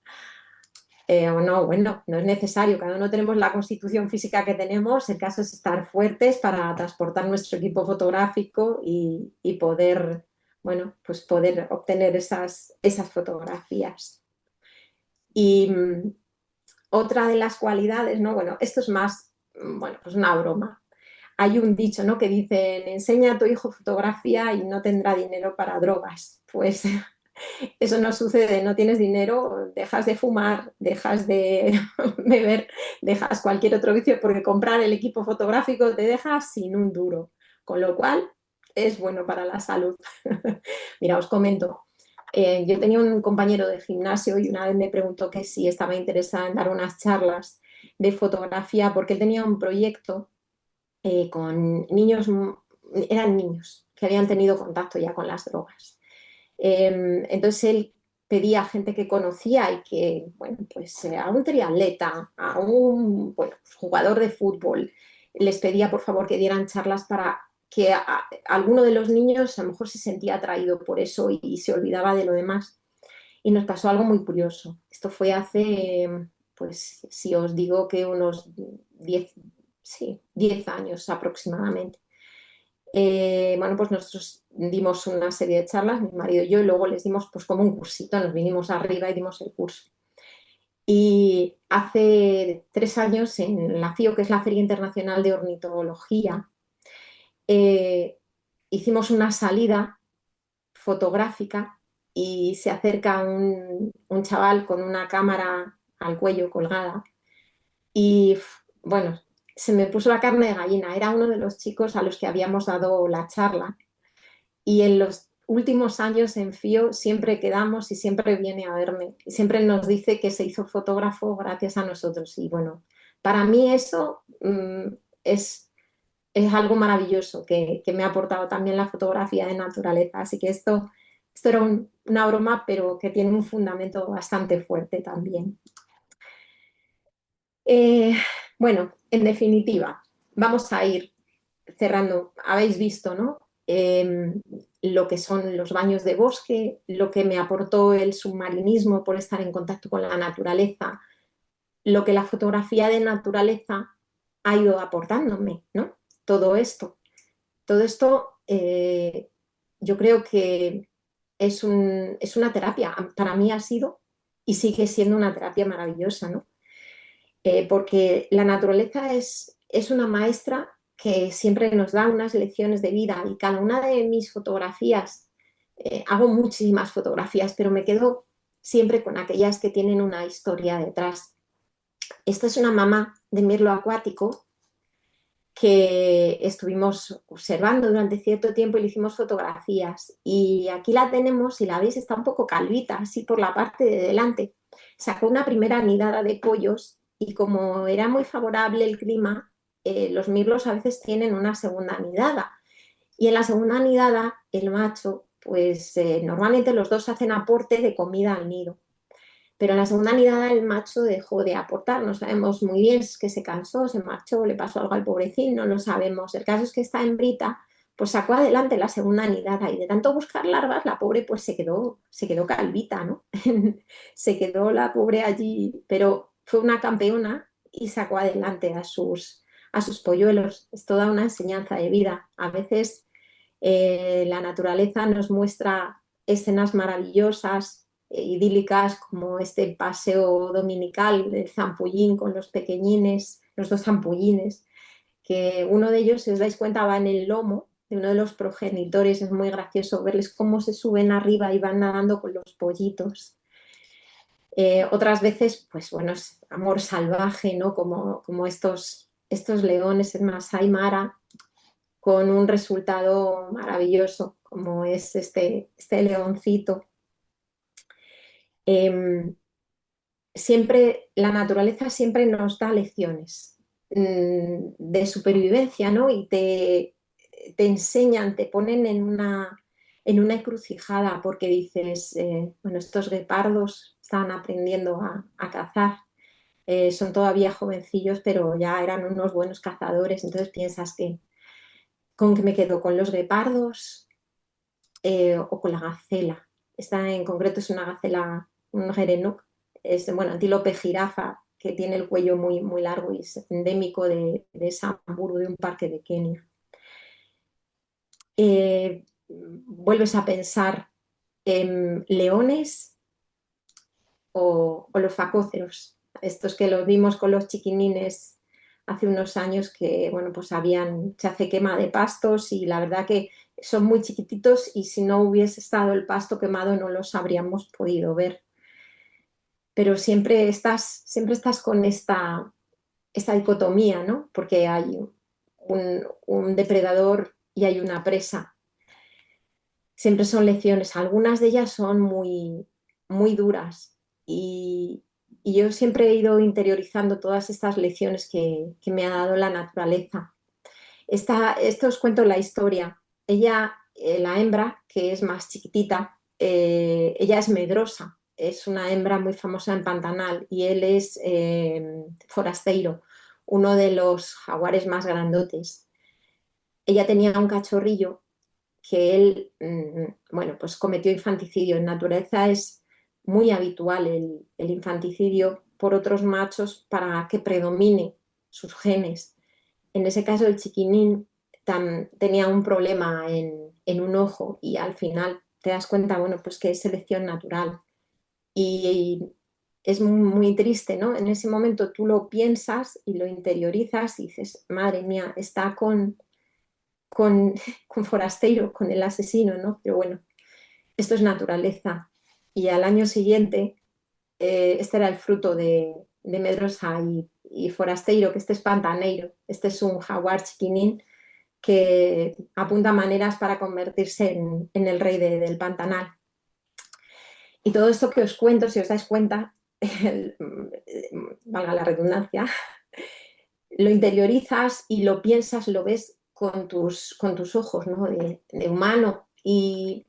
O no, bueno, no es necesario, cada uno tenemos la constitución física que tenemos, el caso es estar fuertes para transportar nuestro equipo fotográfico y poder, bueno, pues poder obtener esas fotografías. Y otra de las cualidades, ¿no? Bueno, esto es más, bueno, pues una broma. Hay un dicho, ¿no? Que dicen, enseña a tu hijo fotografía y no tendrá dinero para drogas. Pues eso no sucede, no tienes dinero, dejas de fumar, dejas de beber, dejas cualquier otro vicio, porque comprar el equipo fotográfico te deja sin un duro, con lo cual es bueno para la salud. Mira, os comento, yo tenía un compañero de gimnasio y una vez me preguntó que si estaba interesada en dar unas charlas de fotografía, porque él tenía un proyecto con niños, eran niños que habían tenido contacto ya con las drogas. Entonces él pedía a gente que conocía y que, bueno, pues a un triatleta, a un bueno, jugador de fútbol, les pedía por favor que dieran charlas para que alguno de los niños a lo mejor se sentía atraído por eso y se olvidaba de lo demás. Y nos pasó algo muy curioso. Esto fue hace, pues si os digo que unos 10, sí, 10 años aproximadamente. Bueno, pues nosotros dimos una serie de charlas, mi marido y yo, y luego les dimos pues como un cursito, nos vinimos arriba y dimos el curso. Y hace 3 años en la FIO, que es la Feria Internacional de Ornitología, hicimos una salida fotográfica y se acerca un chaval con una cámara al cuello colgada y bueno, se me puso la carne de gallina. Era uno de los chicos a los que habíamos dado la charla y en los últimos años en FIO siempre quedamos y siempre viene a verme y siempre nos dice que se hizo fotógrafo gracias a nosotros. Y bueno, para mí eso es algo maravilloso que me ha aportado también la fotografía de naturaleza. Así que esto era una broma, pero que tiene un fundamento bastante fuerte también. Bueno, en definitiva, vamos a ir cerrando. Habéis visto, ¿no? Lo que son los baños de bosque, lo que me aportó el submarinismo por estar en contacto con la naturaleza, lo que la fotografía de naturaleza ha ido aportándome, ¿no? Todo esto. Todo esto yo creo que es una terapia. Para mí ha sido y sigue siendo una terapia maravillosa, ¿no? Porque la naturaleza es una maestra que siempre nos da unas lecciones de vida y cada una de mis fotografías, hago muchísimas fotografías, pero me quedo siempre con aquellas que tienen una historia detrás. Esta es una mamá de mirlo acuático que estuvimos observando durante cierto tiempo y le hicimos fotografías. Y aquí la tenemos, si la veis, está un poco calvita, así por la parte de delante. Sacó una primera nidada de pollos y como era muy favorable el clima, los mirlos a veces tienen una segunda nidada. Y en la segunda nidada, el macho, pues normalmente los dos hacen aporte de comida al nido. Pero en la segunda nidada el macho dejó de aportar, no sabemos muy bien, es que se cansó, se marchó, le pasó algo al pobrecín, no lo sabemos. El caso es que esta hembrita pues sacó adelante la segunda nidada y de tanto buscar larvas la pobre pues se quedó calvita, ¿no? Se quedó la pobre allí, pero fue una campeona y sacó adelante a sus polluelos. Es toda una enseñanza de vida. A veces la naturaleza nos muestra escenas maravillosas, idílicas, como este paseo dominical del zampullín con los pequeñines, los dos zampullines, que uno de ellos, si os dais cuenta, va en el lomo de uno de los progenitores. Es muy gracioso verles cómo se suben arriba y van nadando con los pollitos. Otras veces, pues bueno, es amor salvaje, ¿no? Como estos leones en Masai Mara, con un resultado maravilloso, como es este leoncito. Siempre, la naturaleza siempre nos da lecciones de supervivencia, ¿no? Y te enseñan, te ponen en una encrucijada porque dices, bueno, estos guepardos están aprendiendo a cazar, son todavía jovencillos, pero ya eran unos buenos cazadores, entonces piensas que con que me quedo con los guepardos o con la gacela. Esta en concreto es una gacela, un gerenuk, es, bueno, antílope jirafa, que tiene el cuello muy, muy largo y es endémico de Samburu, de un parque de Kenia. Vuelves a pensar en leones o los facóceros, estos que los vimos con los chiquinines hace unos años que, bueno, pues se hace quema de pastos y la verdad que son muy chiquititos y si no hubiese estado el pasto quemado no los habríamos podido ver. Pero siempre estás con esta dicotomía, ¿no? Porque hay un depredador y hay una presa. Siempre son lecciones, algunas de ellas son muy, muy duras y yo siempre he ido interiorizando todas estas lecciones que me ha dado la naturaleza. Esto os cuento la historia. Ella, la hembra, que es más chiquitita, ella es medrosa, es una hembra muy famosa en Pantanal y él es forasteiro, uno de los jaguares más grandotes. ella tenía un cachorrillo que él, bueno, pues cometió infanticidio. En naturaleza es muy habitual el infanticidio por otros machos para que predomine sus genes. En ese caso, el chiquinín tenía un problema en un ojo y al final te das cuenta, bueno, pues que es selección natural. Y es muy triste, ¿no? En ese momento tú lo piensas y lo interiorizas y dices, madre mía, está con, con Forasteiro, con el asesino, ¿no? Pero bueno, esto es naturaleza. Y al año siguiente, este era el fruto de Medrosa y Forasteiro, que este es Pantaneiro, este es un jaguar chiquinín que apunta maneras para convertirse en el rey del Pantanal. Y todo esto que os cuento, si os dais cuenta, valga la redundancia, lo interiorizas y lo piensas, lo ves con tus ojos, ¿no? De humano. Y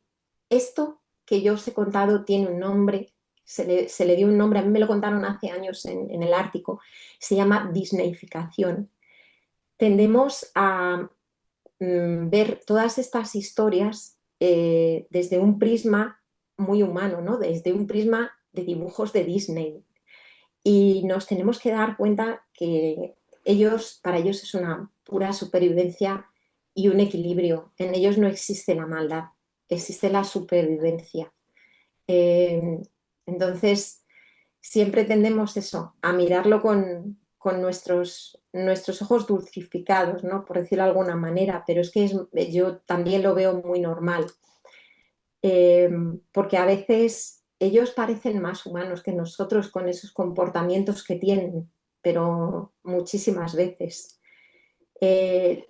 esto que yo os he contado tiene un nombre, se le dio un nombre, a mí me lo contaron hace años en el Ártico, se llama disneyficación. Tendemos a ver todas estas historias desde un prisma muy humano, ¿no? Desde un prisma de dibujos de Disney. Y nos tenemos que dar cuenta que para ellos es una pura supervivencia y un equilibrio. En ellos no existe la maldad, existe la supervivencia. Eh, entonces, siempre tendemos eso, a mirarlo con nuestros ojos dulcificados, ¿no? Por decirlo de alguna manera, pero es que yo también lo veo muy normal, eh, porque a veces ellos parecen más humanos que nosotros con esos comportamientos que tienen, pero muchísimas veces. Eh,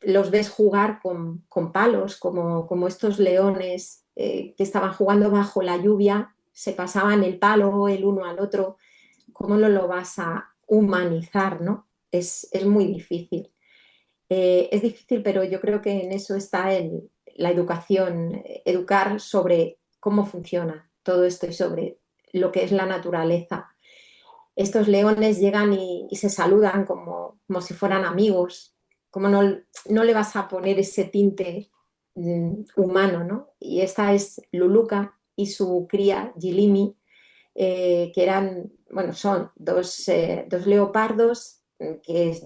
los ves jugar con palos, como estos leones que estaban jugando bajo la lluvia, se pasaban el palo el uno al otro. ¿Cómo no lo vas a humanizar, no? Es muy difícil. Es difícil, pero yo creo que en eso está la educación, educar sobre cómo funciona todo esto y sobre lo que es la naturaleza. Estos leones llegan y se saludan como si fueran amigos. ¿Cómo no le vas a poner ese tinte humano, ¿no? Y esta es Luluca y su cría Gilimi, que eran, bueno, son dos leopardos que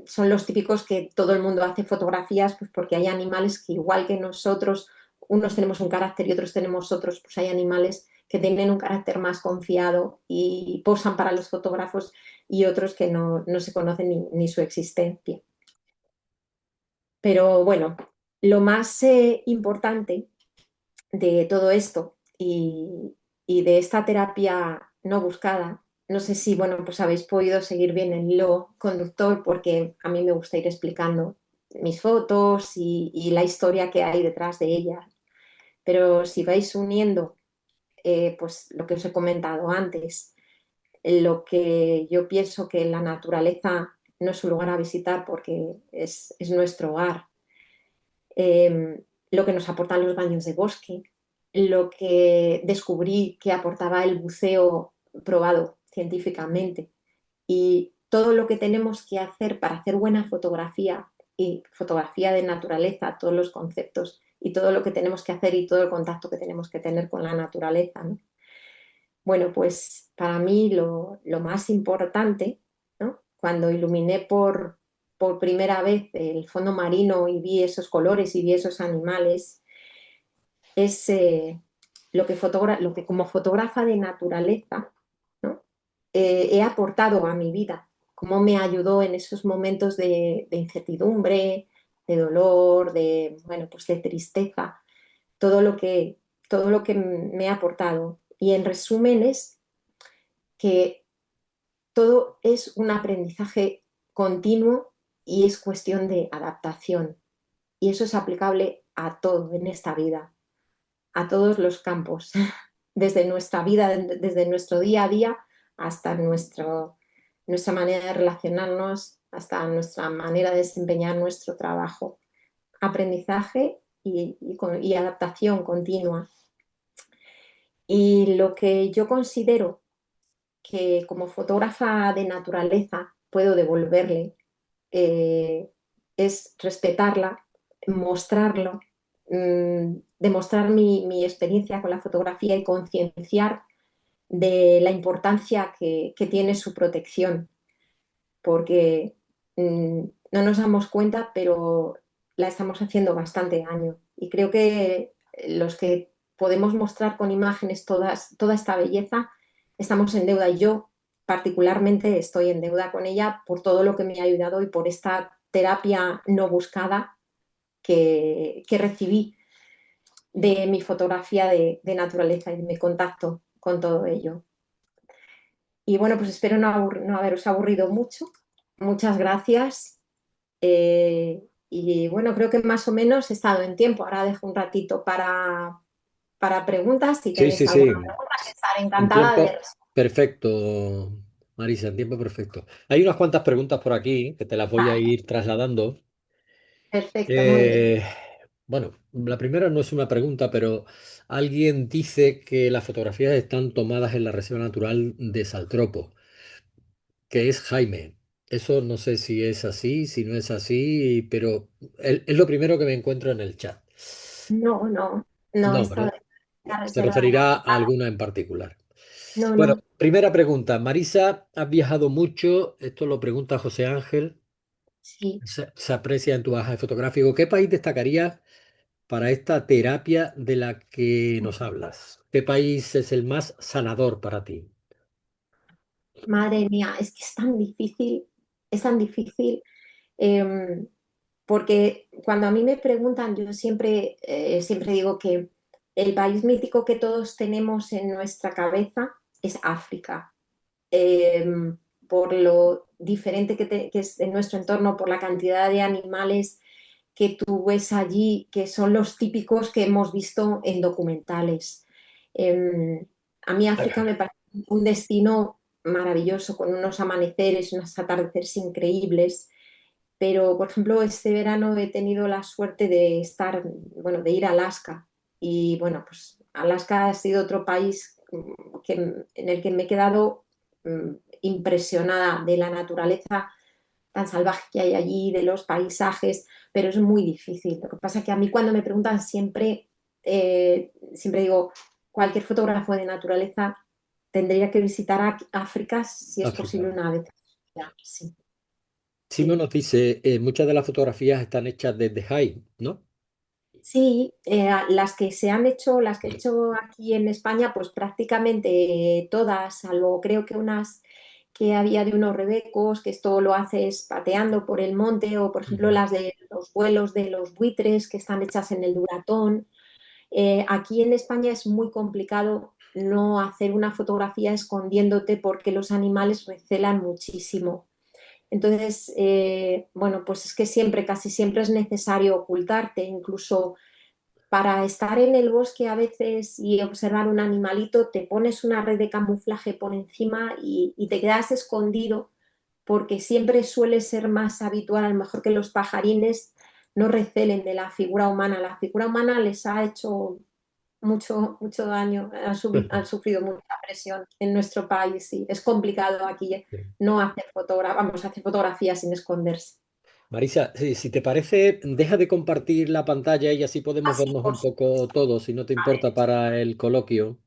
son los típicos que todo el mundo hace fotografías, pues porque hay animales que igual que nosotros, unos tenemos un carácter y otros tenemos otros, pues hay animales que tienen un carácter más confiado y posan para los fotógrafos y otros que no se conocen ni su existencia. Pero bueno, lo más importante de todo esto y de esta terapia no buscada, no sé si, bueno, pues habéis podido seguir bien el hilo conductor porque a mí me gusta ir explicando mis fotos y la historia que hay detrás de ellas. Pero si vais uniendo, pues lo que os he comentado antes, lo que yo pienso que la naturaleza no es un lugar a visitar porque es nuestro hogar, lo que nos aportan los baños de bosque, lo que descubrí que aportaba el buceo probado científicamente y todo lo que tenemos que hacer para hacer buena fotografía y fotografía de naturaleza, todos los conceptos y todo lo que tenemos que hacer y todo el contacto que tenemos que tener con la naturaleza, ¿no? Bueno, pues para mí lo más importante, ¿no? Cuando iluminé por primera vez el fondo marino y vi esos colores y vi esos animales, es lo que como fotógrafa de naturaleza, ¿no? He aportado a mi vida, cómo me ayudó en esos momentos de incertidumbre, de dolor, bueno, pues de tristeza, todo lo que, todo lo que me ha aportado. Y en resumen es que todo es un aprendizaje continuo y es cuestión de adaptación. Y eso es aplicable a todo en esta vida, a todos los campos, desde nuestra vida, desde nuestro día a día hasta nuestra manera de relacionarnos, hasta nuestra manera de desempeñar nuestro trabajo. Aprendizaje y adaptación continua. Y lo que yo considero que como fotógrafa de naturaleza puedo devolverle es respetarla, mostrarlo, demostrar mi experiencia con la fotografía y concienciar de la importancia que tiene su protección, porque no nos damos cuenta, pero la estamos haciendo bastante daño. Y creo que los que podemos mostrar con imágenes toda esta belleza, estamos en deuda. Y yo particularmente estoy en deuda con ella por todo lo que me ha ayudado y por esta terapia no buscada que recibí de mi fotografía de naturaleza y de mi contacto con todo ello. Y bueno, pues espero no haberos aburrido mucho. Muchas gracias. Y bueno, creo que más o menos he estado en tiempo. Ahora dejo un ratito para preguntas. Si Sí, tenéis sí, alguna sí. pregunta, que estaré En encantada de tiempo responder. perfecto, Marisa, en tiempo perfecto. Hay unas cuantas preguntas por aquí que te las voy a Vale, ir trasladando. perfecto, muy bien. Eh, bueno, la primera no es una pregunta, pero alguien dice que las fotografías están tomadas en la Reserva Natural de Saltropo, que es Jaime. Eso no sé si es así, si no es así, pero es lo primero que me encuentro en el chat. No, no, no, No, esta ¿verdad? es la Se reserva de referirá a naturaleza. alguna en particular. No, Bueno, no, primera pregunta. Marisa, ¿has viajado mucho? Esto lo pregunta José Ángel. sí. Se aprecia en tu bagaje fotográfico. ¿Qué país destacarías para esta terapia de la que nos hablas? ¿Qué país es el más sanador para ti? Madre mía, es que es tan difícil. eh, Porque cuando a mí me preguntan, yo siempre digo que el país mítico que todos tenemos en nuestra cabeza es África. Eh, por lo diferente que es en nuestro entorno, por la cantidad de animales que tú ves allí, que son los típicos que hemos visto en documentales. A mí África me parece un destino maravilloso, con unos amaneceres, unos atardeceres increíbles, pero, por ejemplo, este verano he tenido la suerte de bueno, de ir a Alaska. Y bueno, pues Alaska ha sido otro país en el que me he quedado impresionada de la naturaleza tan salvaje que hay allí, de los paisajes, pero es muy difícil. Lo que pasa es que a mí cuando me preguntan siempre digo, cualquier fotógrafo de naturaleza tendría que visitar África si es África. posible una vez. Sí, Simo sí. nos dice, muchas de las fotografías están hechas desde High, ¿no? Sí, las que he hecho aquí en España, pues prácticamente todas, salvo creo que unas que había de unos rebecos, que esto lo haces pateando por el monte, o por ejemplo Ujú. las de los vuelos de los buitres que están hechas en el Duratón. Aquí en España es muy complicado no hacer una fotografía escondiéndote porque los animales recelan muchísimo. Entonces, bueno, pues es que casi siempre es necesario ocultarte, incluso para estar en el bosque a veces y observar un animalito, te pones una red de camuflaje por encima y te quedas escondido porque siempre suele ser más habitual, a lo mejor que los pajarines no recelen de la figura humana. La figura humana les ha hecho mucho daño, han sufrido mucha presión en nuestro país. Sí. Es complicado aquí no hacer fotografías sin esconderse. Marisa, si te parece, deja de compartir la pantalla y así podemos Así, vernos por un supuesto. poco todos, si no te A ver, importa para el coloquio,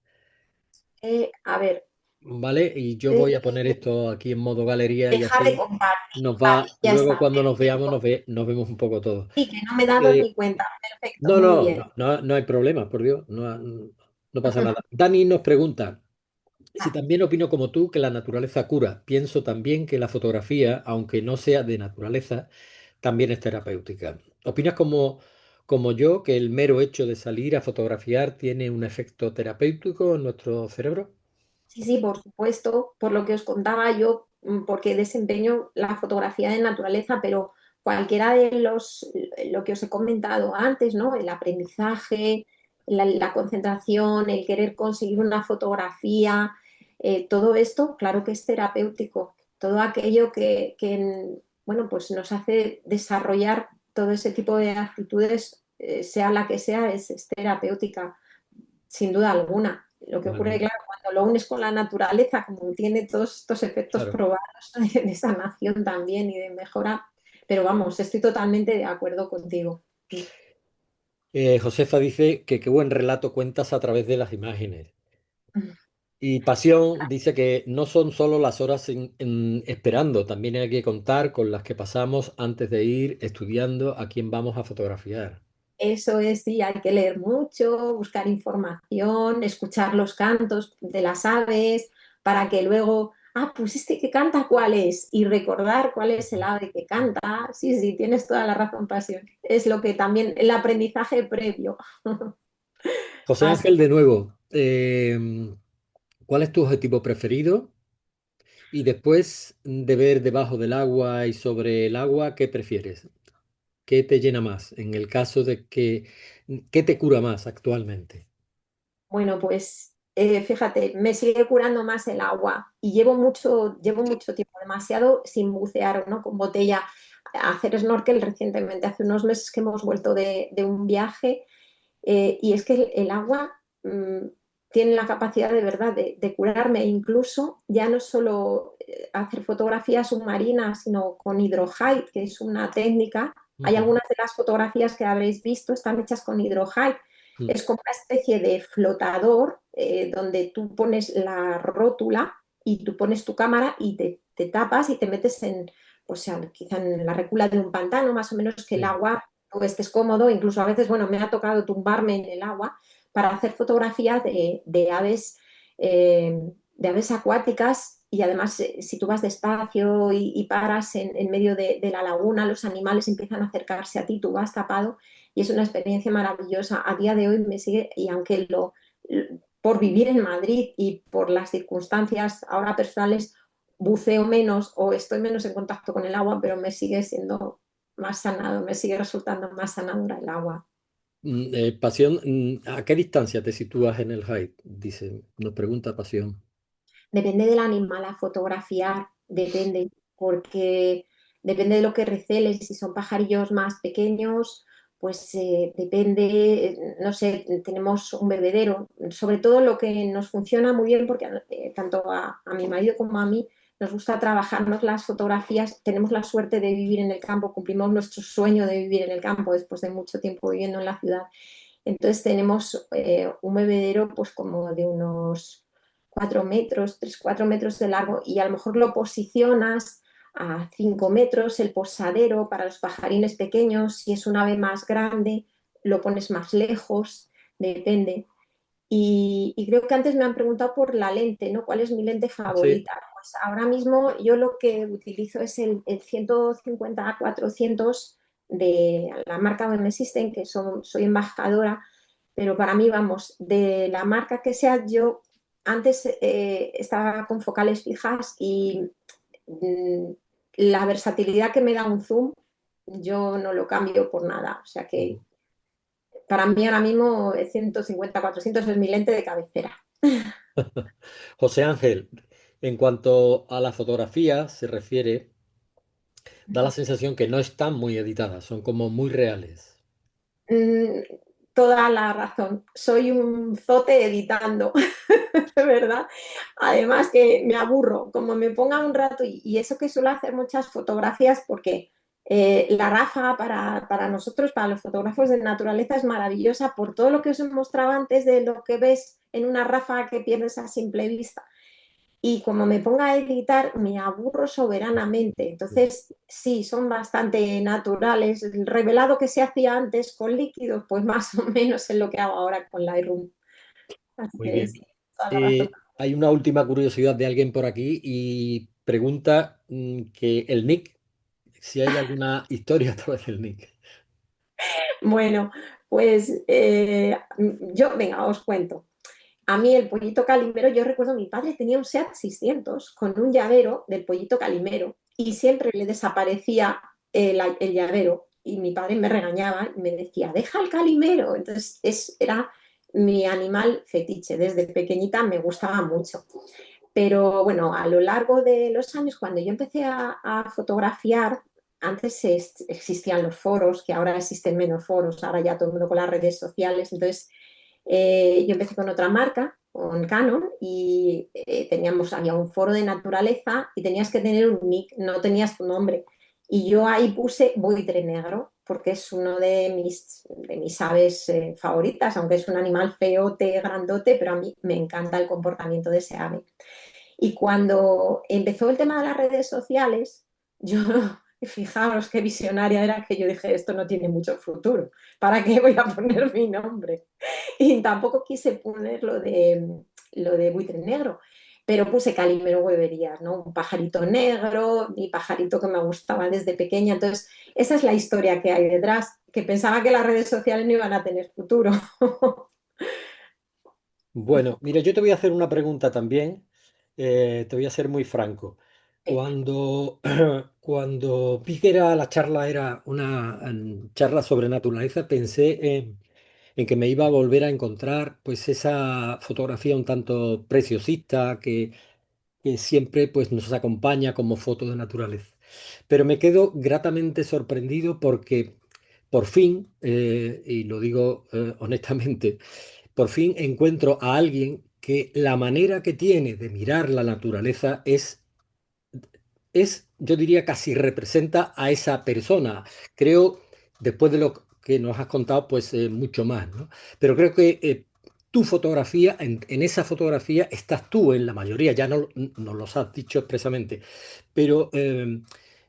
a ver, ¿vale? Y yo eh, voy a poner esto aquí en modo galería y dejar de así compartir. nos Vale, va, ya luego está. cuando nos veamos Perfecto. nos vemos un poco todos. Sí, que no me he dado Eh, ni cuenta. Perfecto, no, muy no, bien. no, no, no hay problema, por Dios, no, no pasa nada. Dani nos pregunta. Si también opino como tú que la naturaleza cura, pienso también que la fotografía, aunque no sea de naturaleza, también es terapéutica. ¿Opinas como yo que el mero hecho de salir a fotografiar tiene un efecto terapéutico en nuestro cerebro? Sí, sí, por supuesto, por lo que os contaba yo, porque desempeño la fotografía de naturaleza, pero cualquiera de lo que os he comentado antes, ¿no? El aprendizaje, la concentración, el querer conseguir una fotografía, todo esto, claro que es terapéutico. Todo aquello bueno, pues nos hace desarrollar todo ese tipo de actitudes, sea la que sea, es terapéutica sin duda alguna. Lo que ocurre, Vale, claro, cuando lo unes con la naturaleza, como tiene todos estos efectos claro. probados de sanación también y de mejora, pero vamos, estoy totalmente de acuerdo contigo. Josefa dice que qué buen relato cuentas a través de las imágenes. Y Pasión dice que no son solo las horas esperando, también hay que contar con las que pasamos antes de ir estudiando a quién vamos a fotografiar. Eso es, sí, hay que leer mucho, buscar información, escuchar los cantos de las aves, para que luego, pues este que canta, ¿cuál es? Y recordar cuál es el ave que canta. Sí, sí, tienes toda la razón, Pasión. Es lo que también, el aprendizaje previo. José Así, Ángel, de nuevo, ¿cuál es tu objetivo preferido? Y después de ver debajo del agua y sobre el agua, ¿qué prefieres? ¿Qué te llena más? En el caso de que, ¿qué te cura más actualmente? bueno, pues fíjate, me sigue curando más el agua y llevo mucho tiempo, demasiado sin bucear, ¿no? Con botella, a hacer snorkel recientemente, hace unos meses que hemos vuelto de un viaje. Y es que el agua tiene la capacidad de verdad de curarme, incluso ya no solo hacer fotografías submarinas, sino con hidrohide, que es una técnica. Hay Ujú, algunas de las fotografías que habréis visto, están hechas con hidrohide. mm, Es como una especie de flotador donde tú pones la rótula y tú pones tu cámara y te tapas y te metes en, pues quizá en la recula de un pantano, más o menos, que el sí. agua tú estés cómodo. Incluso a veces, bueno, me ha tocado tumbarme en el agua para hacer fotografías de aves acuáticas. Y además, si tú vas despacio y paras en medio de la laguna, los animales empiezan a acercarse a ti, tú vas tapado y es una experiencia maravillosa. A día de hoy me sigue, y aunque por vivir en Madrid y por las circunstancias ahora personales, buceo menos o estoy menos en contacto con el agua, pero me sigue siendo más sanado, me sigue resultando más sanadora el agua. Pasión, ¿a qué distancia te sitúas en el height? Dice, nos pregunta Pasión. Depende del animal a fotografiar, depende, porque depende de lo que receles. Si son pajarillos más pequeños, pues depende, no sé, tenemos un bebedero. Sobre todo lo que nos funciona muy bien, porque tanto a mi marido como a mí nos gusta trabajarnos las fotografías. Tenemos la suerte de vivir en el campo, cumplimos nuestro sueño de vivir en el campo después de mucho tiempo viviendo en la ciudad. Entonces tenemos un bebedero pues como de unos 4 metros, 3 4 metros de largo, y a lo mejor lo posicionas a 5 metros, el posadero para los pajarines pequeños. Si es un ave más grande, lo pones más lejos, depende. Y creo que antes me han preguntado por la lente, ¿no? ¿Cuál es mi lente Sí. favorita? Pues ahora mismo yo lo que utilizo es el 150-400 de la marca OM System, que soy embajadora, pero para mí, vamos, de la marca que sea, yo antes estaba con focales fijas y mm, la versatilidad que me da un zoom, yo no lo cambio por nada. O sea que para mí ahora mismo 150-400 es mi lente de cabecera. José Ángel, en cuanto a la fotografía se refiere, da la sensación que no están muy editadas, son como muy reales. Mm, toda la razón. Soy un zote editando, ¿verdad? Además que me aburro, como me ponga un rato, y eso que suelo hacer muchas fotografías, porque la ráfaga para nosotros, para los fotógrafos de naturaleza, es maravillosa por todo lo que os he mostrado antes de lo que ves en una ráfaga que pierdes a simple vista. Y como me ponga a editar, me aburro soberanamente. Entonces, sí, son bastante naturales. El revelado que se hacía antes con líquidos, pues más o menos es lo que hago ahora con Lightroom. Así Muy que sí, bien. toda la razón. Hay una última curiosidad de alguien por aquí y pregunta que el nick, si hay alguna historia a través del nick. Bueno, pues venga, os cuento. A mí el pollito calimero, yo recuerdo mi padre tenía un SEAT 600 con un llavero del pollito calimero y siempre le desaparecía el llavero y mi padre me regañaba y me decía, deja el calimero. Entonces era mi animal fetiche, desde pequeñita me gustaba mucho. Pero bueno, a lo largo de los años, cuando yo empecé a fotografiar, antes existían los foros, que ahora existen menos foros, ahora ya todo el mundo con las redes sociales. Entonces yo empecé con otra marca, con Canon, y había un foro de naturaleza y tenías que tener un nick, no tenías tu nombre. Y yo ahí puse buitre negro, porque es uno de mis aves favoritas, aunque es un animal feote, grandote, pero a mí me encanta el comportamiento de ese ave. Y cuando empezó el tema de las redes sociales, yo, fijaros qué visionaria era, que yo dije, esto no tiene mucho futuro, ¿para qué voy a poner mi nombre? Y tampoco quise poner lo de buitre negro, pero puse Calimero hueverías, ¿no? Un pajarito negro, mi pajarito que me gustaba desde pequeña. Entonces, esa es la historia que hay detrás, que pensaba que las redes sociales no iban a tener futuro. Bueno, mira, yo te voy a hacer una pregunta también. Te voy a ser muy franco. Cuando, cuando vi que la charla era una charla sobre naturaleza, pensé en que me iba a volver a encontrar pues esa fotografía un tanto preciosista que siempre pues, nos acompaña como foto de naturaleza. Pero me quedo gratamente sorprendido porque por fin, y lo digo honestamente, por fin encuentro a alguien que la manera que tiene de mirar la naturaleza yo diría, casi representa a esa persona. Creo, después de lo que nos has contado, pues mucho más, ¿no? Pero creo que tu fotografía, en esa fotografía estás tú en la mayoría, ya no nos lo has dicho expresamente, pero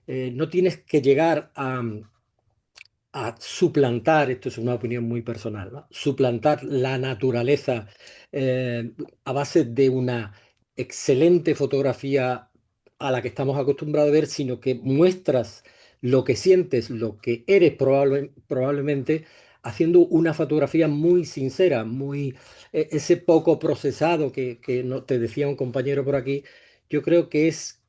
no tienes que llegar a suplantar, esto es una opinión muy personal, ¿no? Suplantar la naturaleza a base de una excelente fotografía a la que estamos acostumbrados a ver, sino que muestras lo que sientes, lo que eres probablemente, haciendo una fotografía muy sincera, muy ese poco procesado que te decía un compañero por aquí, yo creo que es,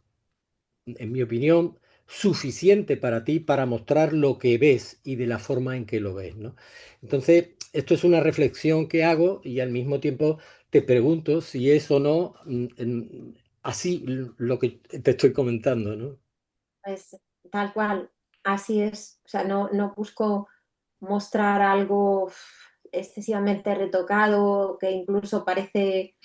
en mi opinión, suficiente para ti para mostrar lo que ves y de la forma en que lo ves, ¿no? Entonces, esto es una reflexión que hago y al mismo tiempo te pregunto si es o no así lo que te estoy comentando, ¿no? Pues tal cual, así es. O sea, no busco mostrar algo excesivamente retocado, que incluso parece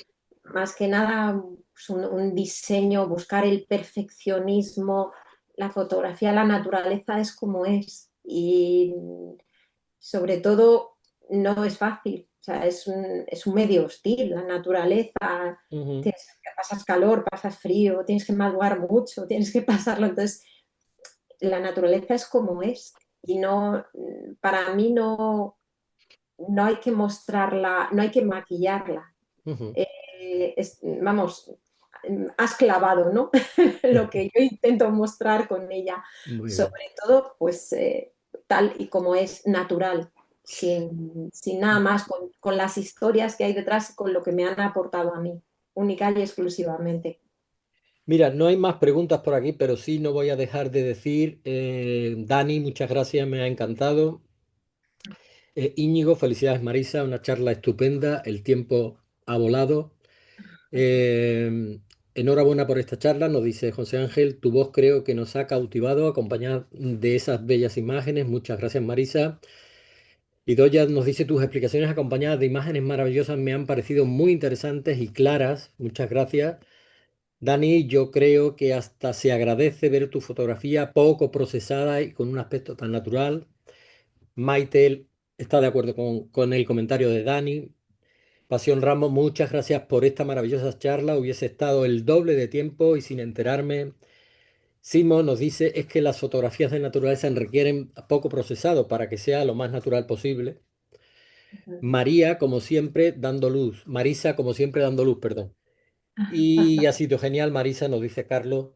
más que nada pues, un diseño, buscar el perfeccionismo. La fotografía, la naturaleza es como es. Y sobre todo no es fácil. O sea, es un medio hostil, la naturaleza. Ujú. Pasas calor, pasas frío, tienes que madrugar mucho, tienes que pasarlo. Entonces, la naturaleza es como es y no, para mí no hay que mostrarla, no hay que maquillarla. Ujú. Vamos, has clavado, ¿no? Lo que yo intento mostrar con ella, Muy bien. sobre todo, pues tal y como es natural, sin nada más, con las historias que hay detrás y con lo que me han aportado a mí, única y exclusivamente. Mira, no hay más preguntas por aquí, pero sí no voy a dejar de decir, Dani, muchas gracias, me ha encantado. Íñigo, felicidades Marisa, una charla estupenda, el tiempo ha volado. Eh, Enhorabuena por esta charla, nos dice José Ángel, tu voz creo que nos ha cautivado, acompañada de esas bellas imágenes, muchas gracias Marisa. Y Doya nos dice, tus explicaciones acompañadas de imágenes maravillosas me han parecido muy interesantes y claras, muchas gracias. Dani, yo creo que hasta se agradece ver tu fotografía poco procesada y con un aspecto tan natural. Maitel está de acuerdo con el comentario de Dani. Pasión Ramos, muchas gracias por esta maravillosa charla. Hubiese estado el doble de tiempo y sin enterarme. Simo nos dice, es que las fotografías de naturaleza requieren poco procesado para que sea lo más natural posible. María, como siempre, dando luz. Marisa, como siempre, dando luz, perdón. Y ha sido genial, Marisa, nos dice Carlos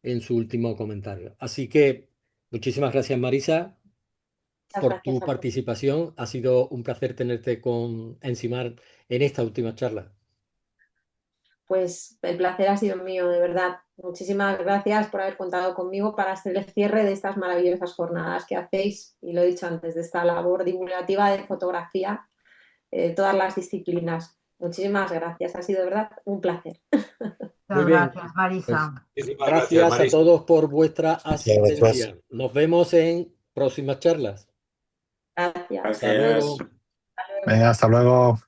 en su último comentario. Así que muchísimas gracias, Marisa, Muchas por tu gracias a vosotros. participación. Ha sido un placer tenerte con Encimar en esta última charla. Pues el placer ha sido mío, de verdad. Muchísimas gracias por haber contado conmigo para hacer el cierre de estas maravillosas jornadas que hacéis, y lo he dicho antes, de esta labor divulgativa de fotografía, todas las disciplinas. Muchísimas gracias, ha sido de verdad un placer. Muy Muchas bien, gracias, pues Marisa. Muchísimas gracias, gracias a Marisa. todos por vuestra Muchas gracias. asistencia. Nos vemos en próximas charlas. Gracias. Hasta Gracias. luego. Hasta luego. Venga, hasta luego.